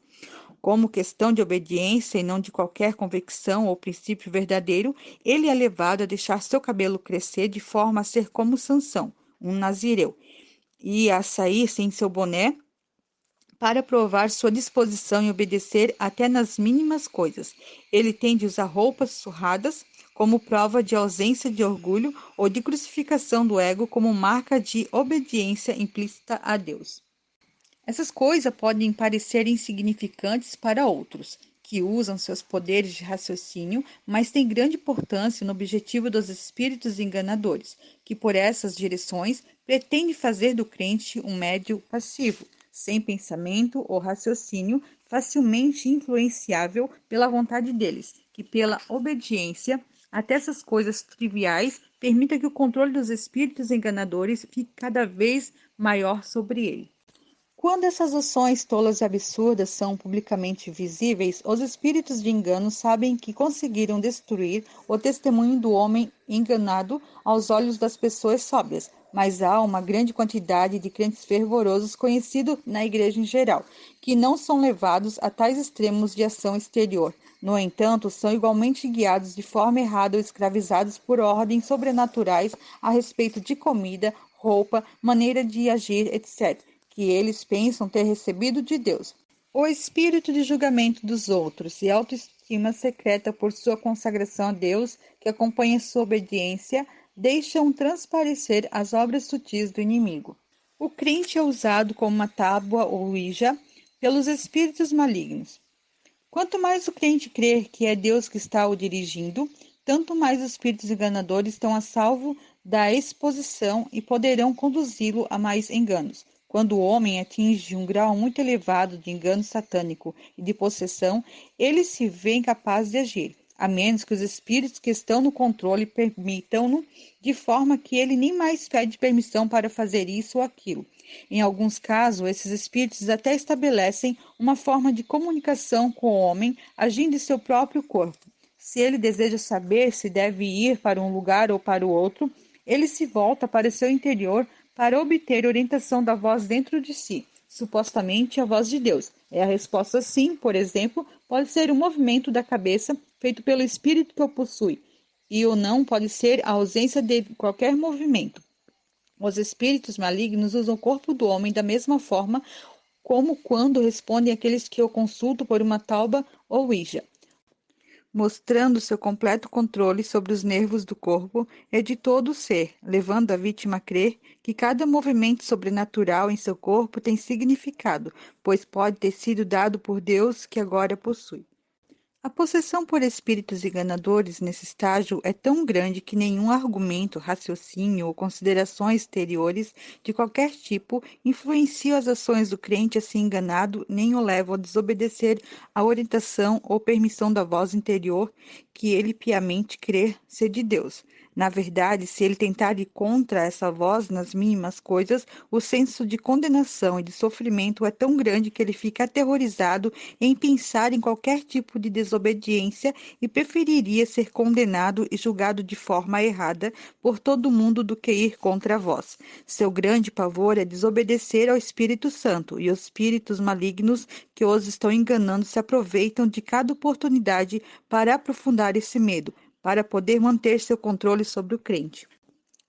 Como questão de obediência e não de qualquer convicção ou princípio verdadeiro, ele é levado a deixar seu cabelo crescer de forma a ser como Sansão, um nazireu, e a sair sem seu boné para provar sua disposição em obedecer até nas mínimas coisas. Ele tem de usar roupas surradas como prova de ausência de orgulho ou de crucificação do ego como marca de obediência implícita a Deus. Essas coisas podem parecer insignificantes para outros, que usam seus poderes de raciocínio, mas têm grande importância no objetivo dos espíritos enganadores, que por essas direções pretendem fazer do crente um médio passivo, sem pensamento ou raciocínio, facilmente influenciável pela vontade deles, que pela obediência até essas coisas triviais permita que o controle dos espíritos enganadores fique cada vez maior sobre ele. Quando essas ações tolas e absurdas são publicamente visíveis, os espíritos de engano sabem que conseguiram destruir o testemunho do homem enganado aos olhos das pessoas sóbrias, mas há uma grande quantidade de crentes fervorosos conhecidos na igreja em geral, que não são levados a tais extremos de ação exterior. No entanto, são igualmente guiados de forma errada ou escravizados por ordens sobrenaturais a respeito de comida, roupa, maneira de agir, etc., que eles pensam ter recebido de Deus. O espírito de julgamento dos outros e autoestima secreta por sua consagração a Deus, que acompanha sua obediência, deixam transparecer as obras sutis do inimigo. O crente é usado como uma tábua ou Ouija pelos espíritos malignos. Quanto mais o crente crer que é Deus que está o dirigindo, tanto mais os espíritos enganadores estão a salvo da exposição e poderão conduzi-lo a mais enganos. Quando o homem atinge um grau muito elevado de engano satânico e de possessão, ele se vê incapaz de agir, a menos que os espíritos que estão no controle permitam-no, de forma que ele nem mais pede permissão para fazer isso ou aquilo. Em alguns casos, esses espíritos até estabelecem uma forma de comunicação com o homem, agindo em seu próprio corpo. Se ele deseja saber se deve ir para um lugar ou para o outro, ele se volta para seu interior para obter orientação da voz dentro de si, supostamente a voz de Deus. A resposta sim, por exemplo, pode ser um movimento da cabeça feito pelo espírito que o possui, e o não pode ser a ausência de qualquer movimento. Os espíritos malignos usam o corpo do homem da mesma forma como quando respondem àqueles que o consultam por uma tauba ou ouija, mostrando seu completo controle sobre os nervos do corpo e de todo o ser, levando a vítima a crer que cada movimento sobrenatural em seu corpo tem significado, pois pode ter sido dado por Deus que agora possui. A possessão por espíritos enganadores nesse estágio é tão grande que nenhum argumento, raciocínio ou considerações exteriores de qualquer tipo influenciam as ações do crente a ser enganado, nem o levam a desobedecer à orientação ou permissão da voz interior que ele piamente crê ser de Deus. Na verdade, se ele tentar ir contra essa voz nas mínimas coisas, o senso de condenação e de sofrimento é tão grande que ele fica aterrorizado em pensar em qualquer tipo de desobediência e preferiria ser condenado e julgado de forma errada por todo mundo do que ir contra a voz. Seu grande pavor é desobedecer ao Espírito Santo, e os espíritos malignos que os estão enganando se aproveitam de cada oportunidade para aprofundar esse medo, para poder manter seu controle sobre o crente.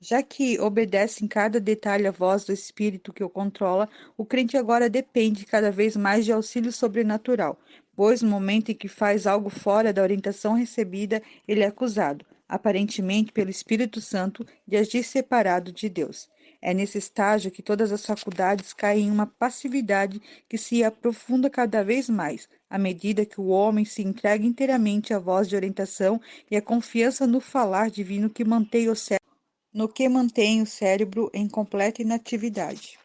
Já que obedece em cada detalhe à voz do Espírito que o controla, o crente agora depende cada vez mais de auxílio sobrenatural, pois no momento em que faz algo fora da orientação recebida, ele é acusado, aparentemente pelo Espírito Santo, de agir separado de Deus. É nesse estágio que todas as faculdades caem em uma passividade que se aprofunda cada vez mais, à medida que o homem se entrega inteiramente à voz de orientação e à confiança no falar divino que mantém o cérebro em completa inatividade.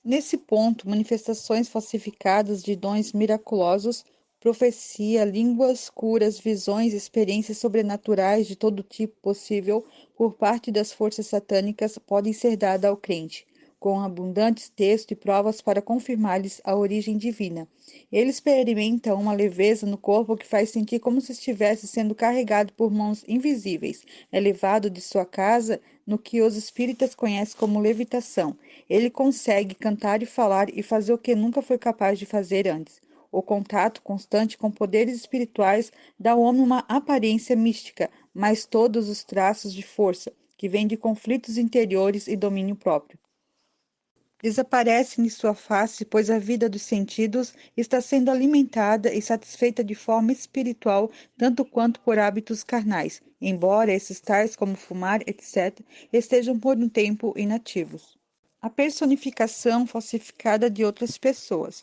Nesse ponto, manifestações falsificadas de dons miraculosos, profecia, línguas, curas, visões, experiências sobrenaturais de todo tipo possível por parte das forças satânicas podem ser dadas ao crente, com abundantes textos e provas para confirmar-lhes a origem divina. Ele experimenta uma leveza no corpo que faz sentir como se estivesse sendo carregado por mãos invisíveis, elevado de sua casa no que os espíritas conhecem como levitação. Ele consegue cantar e falar e fazer o que nunca foi capaz de fazer antes. O contato constante com poderes espirituais dá ao homem uma aparência mística, mas todos os traços de força, que vêm de conflitos interiores e domínio próprio, desaparecem de sua face, pois a vida dos sentidos está sendo alimentada e satisfeita de forma espiritual, tanto quanto por hábitos carnais, embora esses tais como fumar, etc., estejam por um tempo inativos. A personificação falsificada de outras pessoas.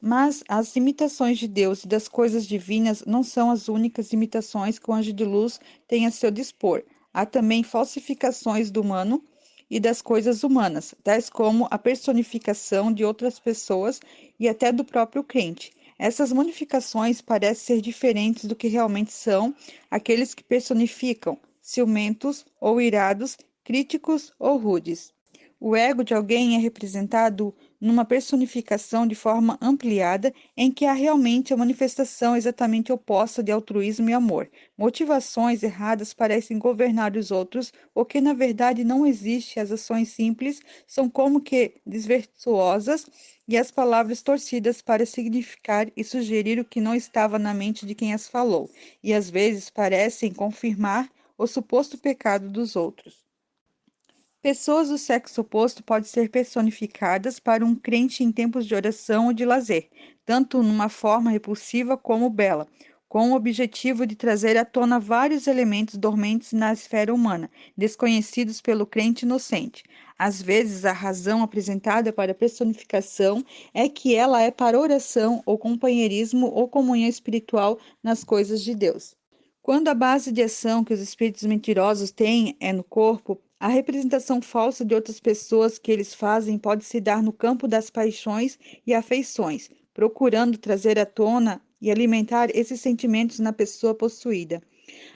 Mas as imitações de Deus e das coisas divinas não são as únicas imitações que o anjo de luz tem a seu dispor. Há também falsificações do humano e das coisas humanas, tais como a personificação de outras pessoas e até do próprio crente. Essas modificações parecem ser diferentes do que realmente são aqueles que personificam, ciumentos ou irados, críticos ou rudes. O ego de alguém é representado numa personificação de forma ampliada, em que há realmente a manifestação exatamente oposta de altruísmo e amor. Motivações erradas parecem governar os outros, o que na verdade não existe. As ações simples são como que desvirtuosas e as palavras torcidas para significar e sugerir o que não estava na mente de quem as falou, e às vezes parecem confirmar o suposto pecado dos outros. Pessoas do sexo oposto podem ser personificadas para um crente em tempos de oração ou de lazer, tanto numa forma repulsiva como bela, com o objetivo de trazer à tona vários elementos dormentes na esfera humana, desconhecidos pelo crente inocente. Às vezes, a razão apresentada para a personificação é que ela é para oração ou companheirismo ou comunhão espiritual nas coisas de Deus. Quando a base de ação que os espíritos mentirosos têm é no corpo, a representação falsa de outras pessoas que eles fazem pode se dar no campo das paixões e afeições, procurando trazer à tona e alimentar esses sentimentos na pessoa possuída.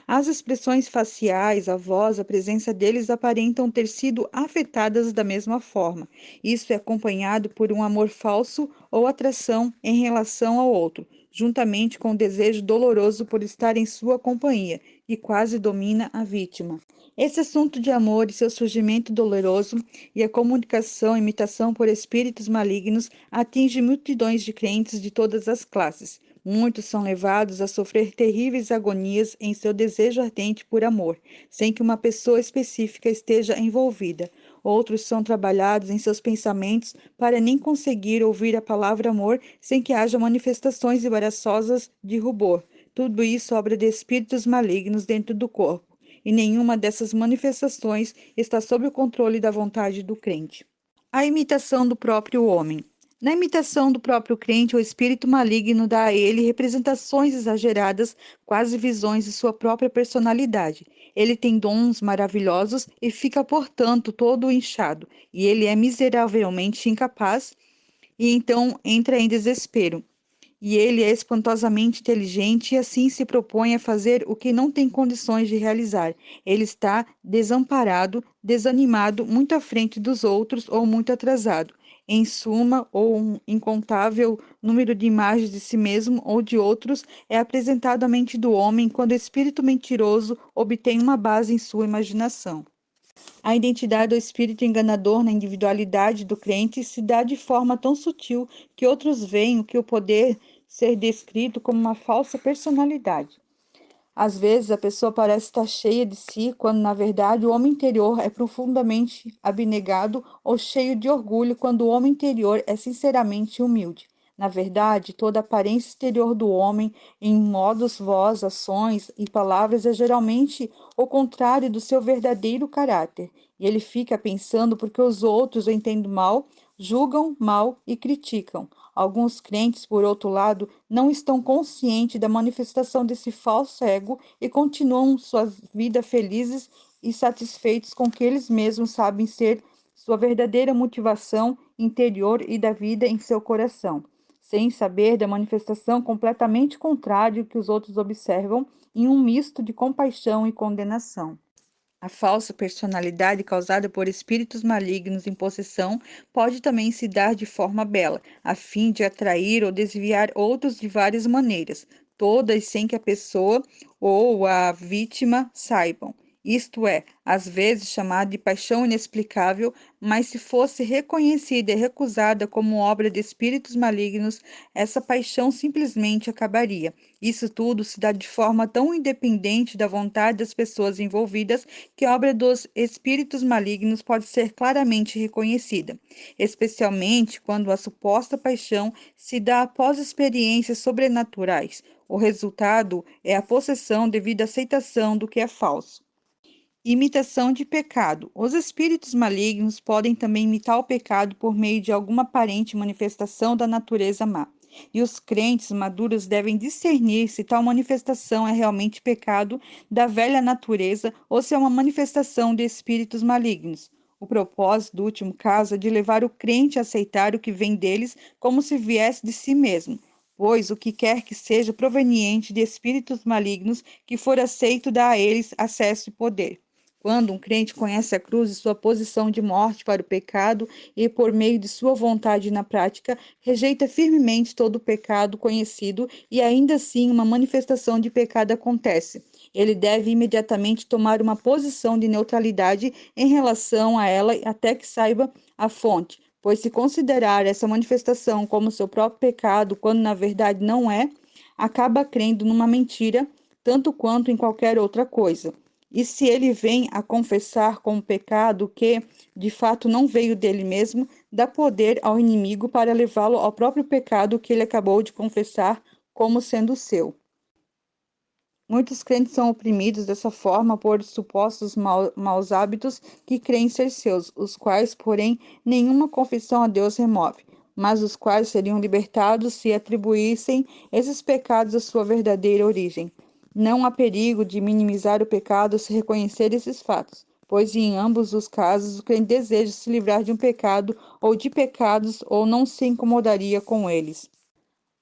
As expressões faciais, a voz, a presença deles aparentam ter sido afetadas da mesma forma. Isso é acompanhado por um amor falso ou atração em relação ao outro, juntamente com o desejo doloroso por estar em sua companhia, que quase domina a vítima. Esse assunto de amor e seu surgimento doloroso e a comunicação e imitação por espíritos malignos atinge multidões de crentes de todas as classes. Muitos são levados a sofrer terríveis agonias em seu desejo ardente por amor, sem que uma pessoa específica esteja envolvida. Outros são trabalhados em seus pensamentos para nem conseguir ouvir a palavra amor sem que haja manifestações embaraçosas de rubor. Tudo isso obra de espíritos malignos dentro do corpo, e nenhuma dessas manifestações está sob o controle da vontade do crente. A imitação do próprio homem. Na imitação do próprio crente, o espírito maligno dá a ele representações exageradas, quase visões de sua própria personalidade. Ele tem dons maravilhosos e fica, portanto, todo inchado, e ele é miseravelmente incapaz, e então entra em desespero. E ele é espantosamente inteligente e assim se propõe a fazer o que não tem condições de realizar. Ele está desamparado, desanimado, muito à frente dos outros ou muito atrasado. Em suma, ou um incontável número de imagens de si mesmo ou de outros é apresentado à mente do homem quando o espírito mentiroso obtém uma base em sua imaginação. A identidade do espírito enganador na individualidade do crente se dá de forma tão sutil que outros veem o que o poder ser descrito como uma falsa personalidade. Às vezes, a pessoa parece estar cheia de si, quando, na verdade, o homem interior é profundamente abnegado, ou cheio de orgulho, quando o homem interior é sinceramente humilde. Na verdade, toda a aparência exterior do homem, em modos, voz, ações e palavras, é geralmente o contrário do seu verdadeiro caráter. E ele fica pensando porque os outros o entendem mal, julgam mal e criticam. Alguns crentes, por outro lado, não estão conscientes da manifestação desse falso ego e continuam sua vida felizes e satisfeitos com o que eles mesmos sabem ser sua verdadeira motivação interior e da vida em seu coração, sem saber da manifestação completamente contrária que os outros observam em um misto de compaixão e condenação. A falsa personalidade causada por espíritos malignos em possessão pode também se dar de forma bela, a fim de atrair ou desviar outros de várias maneiras, todas sem que a pessoa ou a vítima saibam. Isto é, às vezes chamada de paixão inexplicável, mas se fosse reconhecida e recusada como obra de espíritos malignos, essa paixão simplesmente acabaria. Isso tudo se dá de forma tão independente da vontade das pessoas envolvidas que a obra dos espíritos malignos pode ser claramente reconhecida, especialmente quando a suposta paixão se dá após experiências sobrenaturais. O resultado é a possessão devido à aceitação do que é falso. Imitação de pecado. Os espíritos malignos podem também imitar o pecado por meio de alguma aparente manifestação da natureza má. E os crentes maduros devem discernir se tal manifestação é realmente pecado da velha natureza ou se é uma manifestação de espíritos malignos. O propósito do último caso é de levar o crente a aceitar o que vem deles como se viesse de si mesmo, pois o que quer que seja proveniente de espíritos malignos que for aceito dá a eles acesso e poder. Quando um crente conhece a cruz e sua posição de morte para o pecado e, por meio de sua vontade na prática, rejeita firmemente todo o pecado conhecido e ainda assim uma manifestação de pecado acontece. Ele deve imediatamente tomar uma posição de neutralidade em relação a ela até que saiba a fonte, pois se considerar essa manifestação como seu próprio pecado, quando na verdade não é, acaba crendo numa mentira, tanto quanto em qualquer outra coisa. E se ele vem a confessar como pecado que, de fato, não veio dele mesmo, dá poder ao inimigo para levá-lo ao próprio pecado que ele acabou de confessar como sendo seu. Muitos crentes são oprimidos dessa forma por supostos maus hábitos que creem ser seus, os quais, porém, nenhuma confissão a Deus remove, mas os quais seriam libertados se atribuíssem esses pecados à sua verdadeira origem. Não há perigo de minimizar o pecado se reconhecer esses fatos, pois em ambos os casos o crente deseja se livrar de um pecado ou de pecados ou não se incomodaria com eles.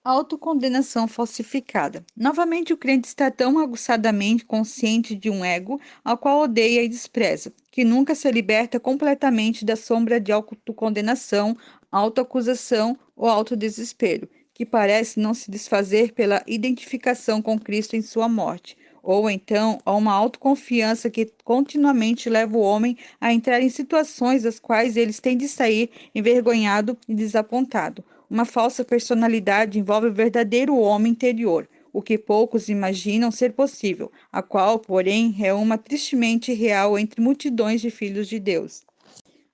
Autocondenação falsificada. Novamente, o crente está tão aguçadamente consciente de um ego ao qual odeia e despreza, que nunca se liberta completamente da sombra de autocondenação, autoacusação ou autodesespero, que parece não se desfazer pela identificação com Cristo em sua morte. Ou então, há uma autoconfiança que continuamente leva o homem a entrar em situações das quais eles têm de sair envergonhado e desapontado. Uma falsa personalidade envolve o verdadeiro homem interior, o que poucos imaginam ser possível, a qual, porém, é uma tristemente real entre multidões de filhos de Deus.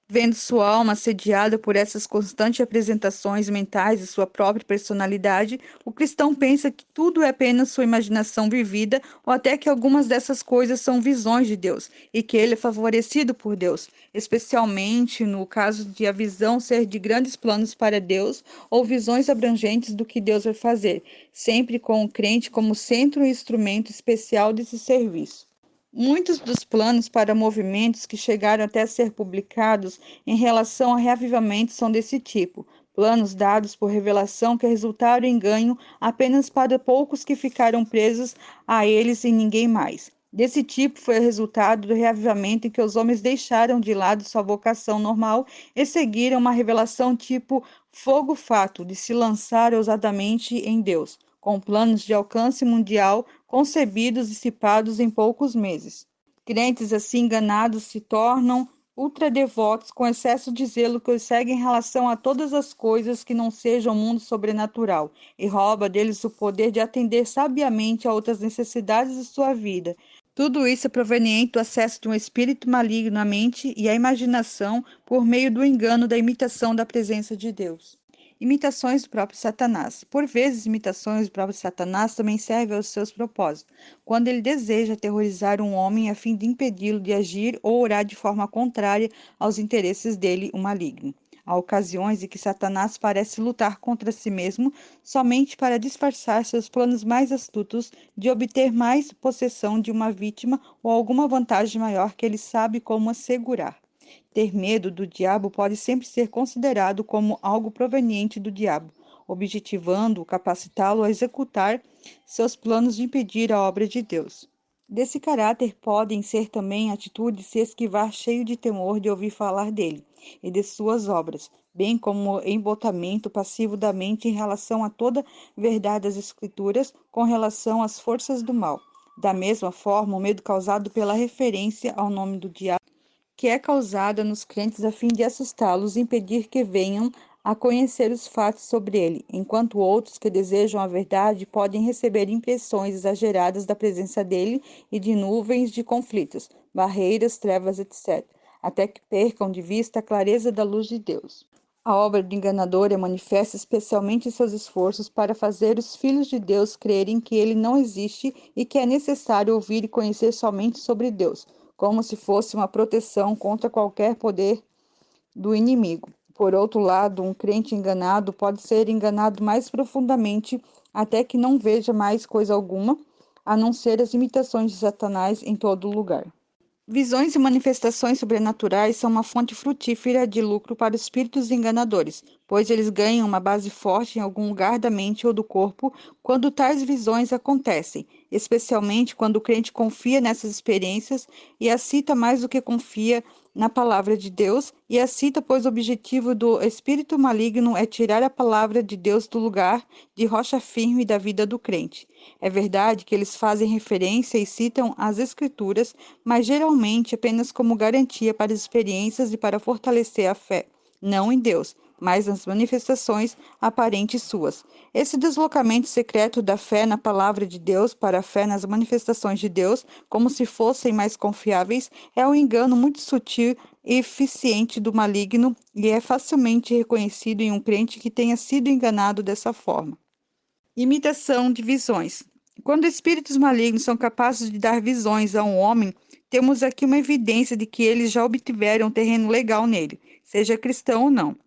Vendo sua alma assediada por essas constantes apresentações mentais de sua própria personalidade, o cristão pensa que tudo é apenas sua imaginação vivida, ou até que algumas dessas coisas são visões de Deus, e que ele é favorecido por Deus, especialmente no caso de a visão ser de grandes planos para Deus, ou visões abrangentes do que Deus vai fazer, sempre com o crente como centro e instrumento especial desse serviço. Muitos dos planos para movimentos que chegaram até a ser publicados em relação a reavivamentos são desse tipo, planos dados por revelação que resultaram em ganho apenas para poucos que ficaram presos a eles e ninguém mais. Desse tipo foi o resultado do reavivamento em que os homens deixaram de lado sua vocação normal e seguiram uma revelação tipo fogo fato de se lançar ousadamente em Deus, com planos de alcance mundial concebidos e dissipados em poucos meses. Crentes assim enganados se tornam ultradevotos com excesso de zelo que os segue em relação a todas as coisas que não sejam o mundo sobrenatural e rouba deles o poder de atender sabiamente a outras necessidades de sua vida. Tudo isso é proveniente do acesso de um espírito maligno à mente e à imaginação por meio do engano da imitação da presença de Deus. Imitações do próprio Satanás. Por vezes, imitações do próprio Satanás também servem aos seus propósitos, quando ele deseja aterrorizar um homem a fim de impedi-lo de agir ou orar de forma contrária aos interesses dele, o maligno. Há ocasiões em que Satanás parece lutar contra si mesmo somente para disfarçar seus planos mais astutos de obter mais possessão de uma vítima ou alguma vantagem maior que ele sabe como assegurar. Ter medo do diabo pode sempre ser considerado como algo proveniente do diabo, objetivando capacitá-lo a executar seus planos de impedir a obra de Deus. Desse caráter podem ser também atitudes se esquivar cheio de temor de ouvir falar dele e de suas obras, bem como o embotamento passivo da mente em relação a toda verdade das Escrituras com relação às forças do mal. Da mesma forma, o medo causado pela referência ao nome do diabo que é causada nos crentes a fim de assustá-los e impedir que venham a conhecer os fatos sobre ele, enquanto outros que desejam a verdade podem receber impressões exageradas da presença dele e de nuvens de conflitos, barreiras, trevas, etc., até que percam de vista a clareza da luz de Deus. A obra do enganador é manifesta especialmente em seus esforços para fazer os filhos de Deus crerem que ele não existe e que é necessário ouvir e conhecer somente sobre Deus, como se fosse uma proteção contra qualquer poder do inimigo. Por outro lado, um crente enganado pode ser enganado mais profundamente até que não veja mais coisa alguma, a não ser as imitações de Satanás em todo lugar. Visões e manifestações sobrenaturais são uma fonte frutífera de lucro para os espíritos enganadores, pois eles ganham uma base forte em algum lugar da mente ou do corpo quando tais visões acontecem, especialmente quando o crente confia nessas experiências e as cita mais do que confia na palavra de Deus, e a cita, pois o objetivo do espírito maligno é tirar a palavra de Deus do lugar de rocha firme da vida do crente. É verdade que eles fazem referência e citam as Escrituras, mas geralmente apenas como garantia para as experiências e para fortalecer a fé, não em Deus, mas nas manifestações aparentes suas. Esse deslocamento secreto da fé na palavra de Deus para a fé nas manifestações de Deus, como se fossem mais confiáveis, é um engano muito sutil e eficiente do maligno e é facilmente reconhecido em um crente que tenha sido enganado dessa forma. Imitação de visões. Quando espíritos malignos são capazes de dar visões a um homem, temos aqui uma evidência de que eles já obtiveram terreno legal nele, seja cristão ou não.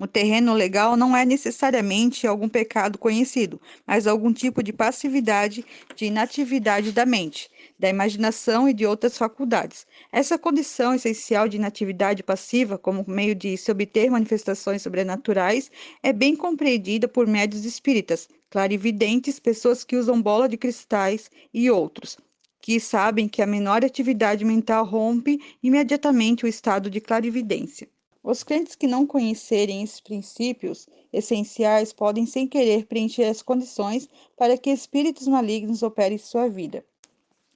O terreno legal não é necessariamente algum pecado conhecido, mas algum tipo de passividade, de inatividade da mente, da imaginação e de outras faculdades. Essa condição essencial de inatividade passiva, como meio de se obter manifestações sobrenaturais, é bem compreendida por médios espíritas, clarividentes, pessoas que usam bola de cristais e outros, que sabem que a menor atividade mental rompe imediatamente o estado de clarividência. Os crentes que não conhecerem esses princípios essenciais podem, sem querer, preencher as condições para que espíritos malignos operem em sua vida.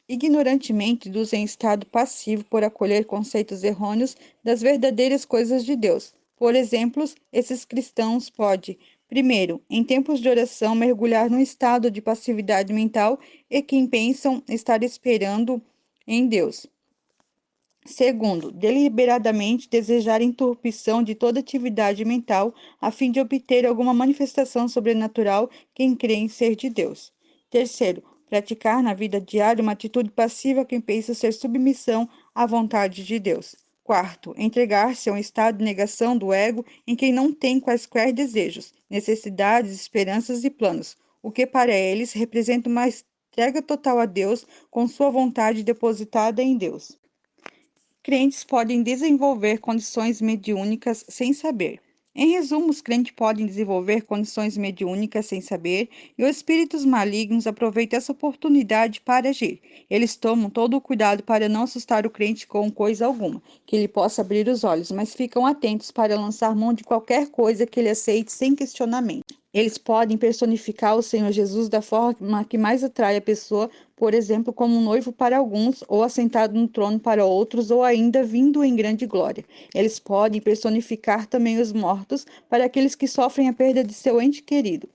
Ignorantemente induzem em estado passivo por acolher conceitos errôneos das verdadeiras coisas de Deus. Por exemplo, esses cristãos podem, primeiro, em tempos de oração, mergulhar num estado de passividade mental e quem pensam estar esperando em Deus. Segundo, deliberadamente desejar interrupção de toda atividade mental a fim de obter alguma manifestação sobrenatural quem crê em ser de Deus. Terceiro, praticar na vida diária uma atitude passiva quem pensa ser submissão à vontade de Deus. Quarto, entregar-se a um estado de negação do ego em quem não tem quaisquer desejos, necessidades, esperanças e planos, o que para eles representa uma entrega total a Deus com sua vontade depositada em Deus. Crentes podem desenvolver condições mediúnicas sem saber. Em resumo, os crentes podem desenvolver condições mediúnicas sem saber e os espíritos malignos aproveitam essa oportunidade para agir. Eles tomam todo o cuidado para não assustar o crente com coisa alguma, que ele possa abrir os olhos, mas ficam atentos para lançar mão de qualquer coisa que ele aceite sem questionamento. Eles podem personificar o Senhor Jesus da forma que mais atrai a pessoa, por exemplo, como um noivo para alguns, ou assentado no trono para outros, ou ainda vindo em grande glória. Eles podem personificar também os mortos para aqueles que sofrem a perda de seu ente querido.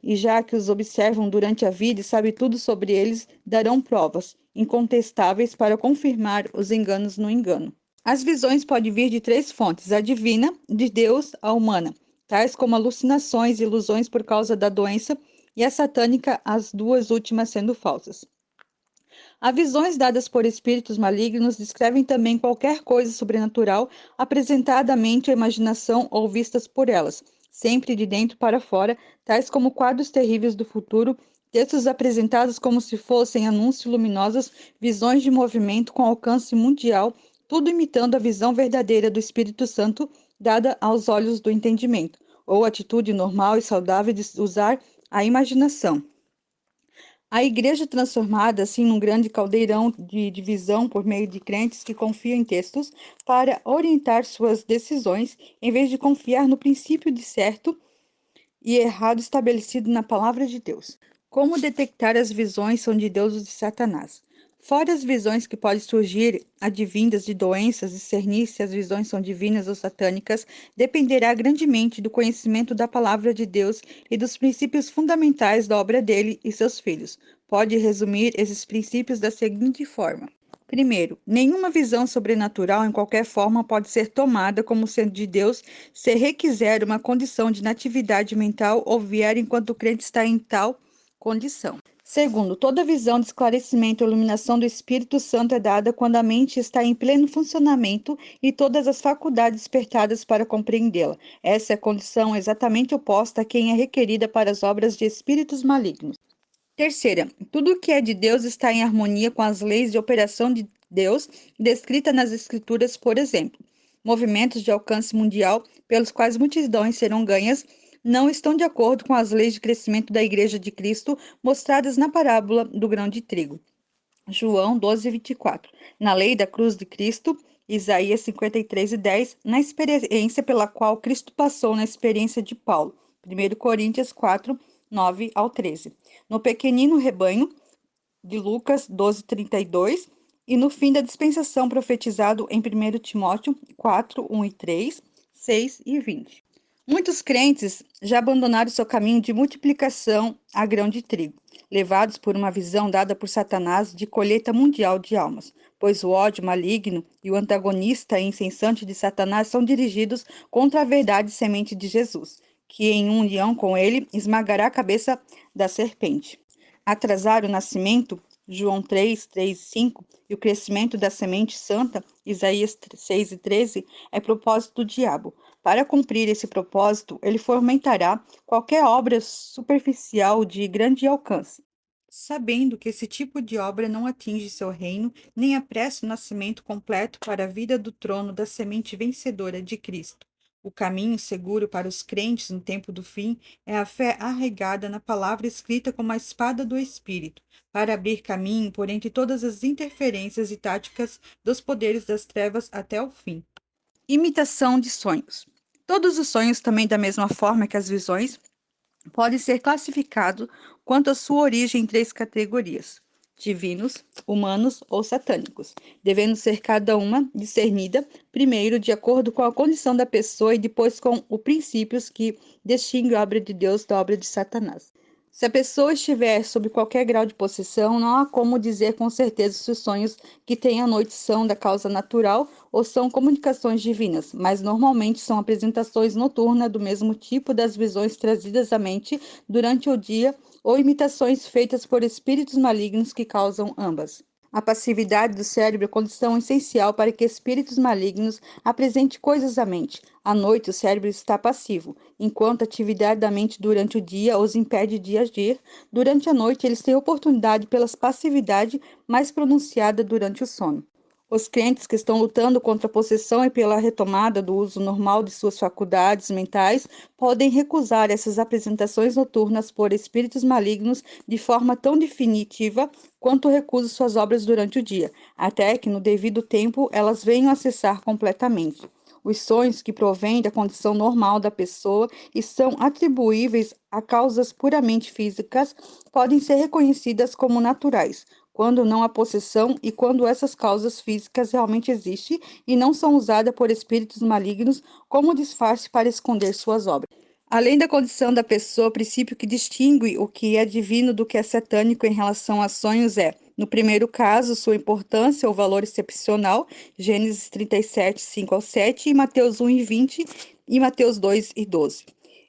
E já que os observam durante a vida e sabem tudo sobre eles, darão provas incontestáveis para confirmar os enganos no engano. As visões podem vir de três fontes: a divina, de Deus, a humana, tais como alucinações e ilusões por causa da doença, e a satânica, as duas últimas sendo falsas. As visões dadas por espíritos malignos descrevem também qualquer coisa sobrenatural apresentada à mente ou imaginação ou vistas por elas, sempre de dentro para fora, tais como quadros terríveis do futuro, textos apresentados como se fossem anúncios luminosos, visões de movimento com alcance mundial, tudo imitando a visão verdadeira do Espírito Santo dada aos olhos do entendimento, ou atitude normal e saudável de usar a imaginação. A igreja transformada assim num grande caldeirão de divisão por meio de crentes que confiam em textos para orientar suas decisões, em vez de confiar no princípio de certo e errado estabelecido na palavra de Deus. Como detectar as visões são de Deus ou de Satanás? Fora as visões que podem surgir advindas de doenças, discernir se as visões são divinas ou satânicas dependerá grandemente do conhecimento da palavra de Deus e dos princípios fundamentais da obra dele e seus filhos. Pode resumir esses princípios da seguinte forma. Primeiro, nenhuma visão sobrenatural em qualquer forma pode ser tomada como sendo de Deus se requiser uma condição de natividade mental ou vier enquanto o crente está em tal condição. Segundo, toda visão de esclarecimento e iluminação do Espírito Santo é dada quando a mente está em pleno funcionamento e todas as faculdades despertadas para compreendê-la. Essa é a condição exatamente oposta a quem é requerida para as obras de espíritos malignos. Terceira, tudo o que é de Deus está em harmonia com as leis de operação de Deus descritas nas Escrituras, por exemplo. Movimentos de alcance mundial pelos quais multidões serão ganhas não estão de acordo com as leis de crescimento da Igreja de Cristo mostradas na parábola do grão de trigo. João 12:24. Na lei da cruz de Cristo, Isaías 53:10, na experiência pela qual Cristo passou na experiência de Paulo. 1 Coríntios 4:9 ao 13. No pequenino rebanho, de Lucas 12:32, e no fim da dispensação profetizado em 1 Timóteo 4:1 e 3, 6 e 20. Muitos crentes já abandonaram seu caminho de multiplicação a grão de trigo, levados por uma visão dada por Satanás de colheita mundial de almas, pois o ódio maligno e o antagonista incessante de Satanás são dirigidos contra a verdade semente de Jesus, que em união com ele esmagará a cabeça da serpente. Atrasar o nascimento, João 3:3 e 5, e o crescimento da semente santa, Isaías 6:13, é propósito do diabo. Para cumprir esse propósito, ele fomentará qualquer obra superficial de grande alcance, sabendo que esse tipo de obra não atinge seu reino, nem apressa o nascimento completo para a vida do trono da semente vencedora de Cristo. O caminho seguro para os crentes no tempo do fim é a fé arraigada na palavra escrita como a espada do Espírito, para abrir caminho por entre todas as interferências e táticas dos poderes das trevas até o fim. Imitação de sonhos. Todos os sonhos, também da mesma forma que as visões, podem ser classificados quanto à sua origem em três categorias: divinos, humanos ou satânicos, devendo ser cada uma discernida, primeiro de acordo com a condição da pessoa e depois com os princípios que distinguem a obra de Deus da obra de Satanás. Se a pessoa estiver sob qualquer grau de possessão, não há como dizer com certeza se os sonhos que tem à noite são da causa natural ou são comunicações divinas, mas normalmente são apresentações noturnas do mesmo tipo das visões trazidas à mente durante o dia ou imitações feitas por espíritos malignos que causam ambas. A passividade do cérebro é condição essencial para que espíritos malignos apresentem coisas à mente. À noite, o cérebro está passivo, enquanto a atividade da mente durante o dia os impede de agir. Durante a noite, eles têm oportunidade pela passividade mais pronunciada durante o sono. Os crentes que estão lutando contra a possessão e pela retomada do uso normal de suas faculdades mentais podem recusar essas apresentações noturnas por espíritos malignos de forma tão definitiva quanto recusam suas obras durante o dia, até que no devido tempo elas venham a cessar completamente. Os sonhos que provêm da condição normal da pessoa e são atribuíveis a causas puramente físicas podem ser reconhecidas como naturais, quando não há possessão e quando essas causas físicas realmente existem e não são usadas por espíritos malignos como disfarce para esconder suas obras. Além da condição da pessoa, o princípio que distingue o que é divino do que é satânico em relação a sonhos é, no primeiro caso, sua importância ou valor excepcional, Gênesis 37, 5 ao 7, e Mateus 1:20 e Mateus 2:12.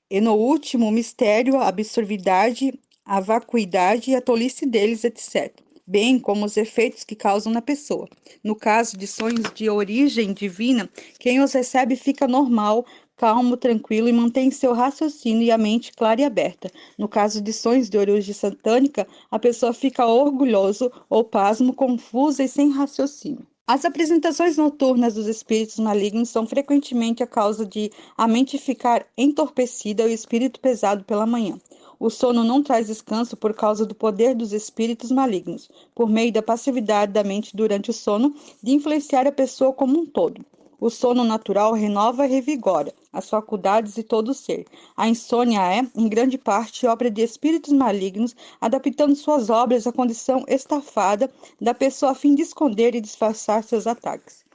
E no último, o mistério, a absurdidade, a vacuidade e a tolice deles, etc. bem como os efeitos que causam na pessoa. No caso de sonhos de origem divina, quem os recebe fica normal, calmo, tranquilo e mantém seu raciocínio e a mente clara e aberta. No caso de sonhos de origem satânica, a pessoa fica orgulhoso ou pasmo, confusa e sem raciocínio. As apresentações noturnas dos espíritos malignos são frequentemente a causa de a mente ficar entorpecida e o espírito pesado pela manhã. O sono não traz descanso por causa do poder dos espíritos malignos, por meio da passividade da mente durante o sono, de influenciar a pessoa como um todo. O sono natural renova e revigora as faculdades e todo o ser. A insônia é, em grande parte, obra de espíritos malignos, adaptando suas obras à condição estafada da pessoa a fim de esconder e disfarçar seus ataques.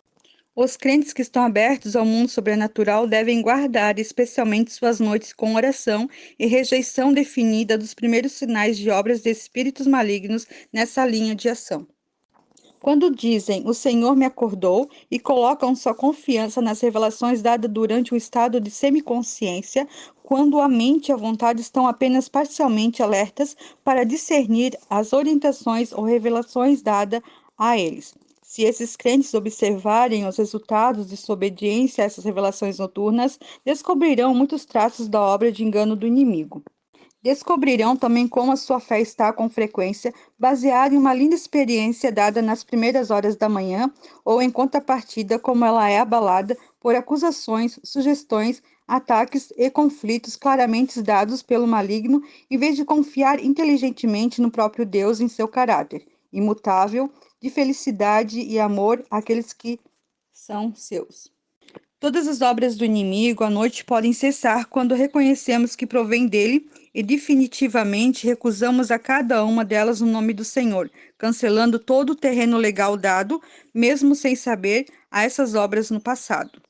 Os crentes que estão abertos ao mundo sobrenatural devem guardar especialmente suas noites com oração e rejeição definida dos primeiros sinais de obras de espíritos malignos nessa linha de ação. Quando dizem "o Senhor me acordou" e colocam sua confiança nas revelações dadas durante o estado de semiconsciência, quando a mente e a vontade estão apenas parcialmente alertas para discernir as orientações ou revelações dadas a eles. Se esses crentes observarem os resultados de sua obediência a essas revelações noturnas, descobrirão muitos traços da obra de engano do inimigo. Descobrirão também como a sua fé está com frequência baseada em uma linda experiência dada nas primeiras horas da manhã, ou em contrapartida, como ela é abalada por acusações, sugestões, ataques e conflitos claramente dados pelo maligno, em vez de confiar inteligentemente no próprio Deus em seu caráter imutável, de felicidade e amor àqueles que são seus. Todas as obras do inimigo à noite podem cessar quando reconhecemos que provém dele e definitivamente recusamos a cada uma delas o nome do Senhor, cancelando todo o terreno legal dado, mesmo sem saber, a essas obras no passado.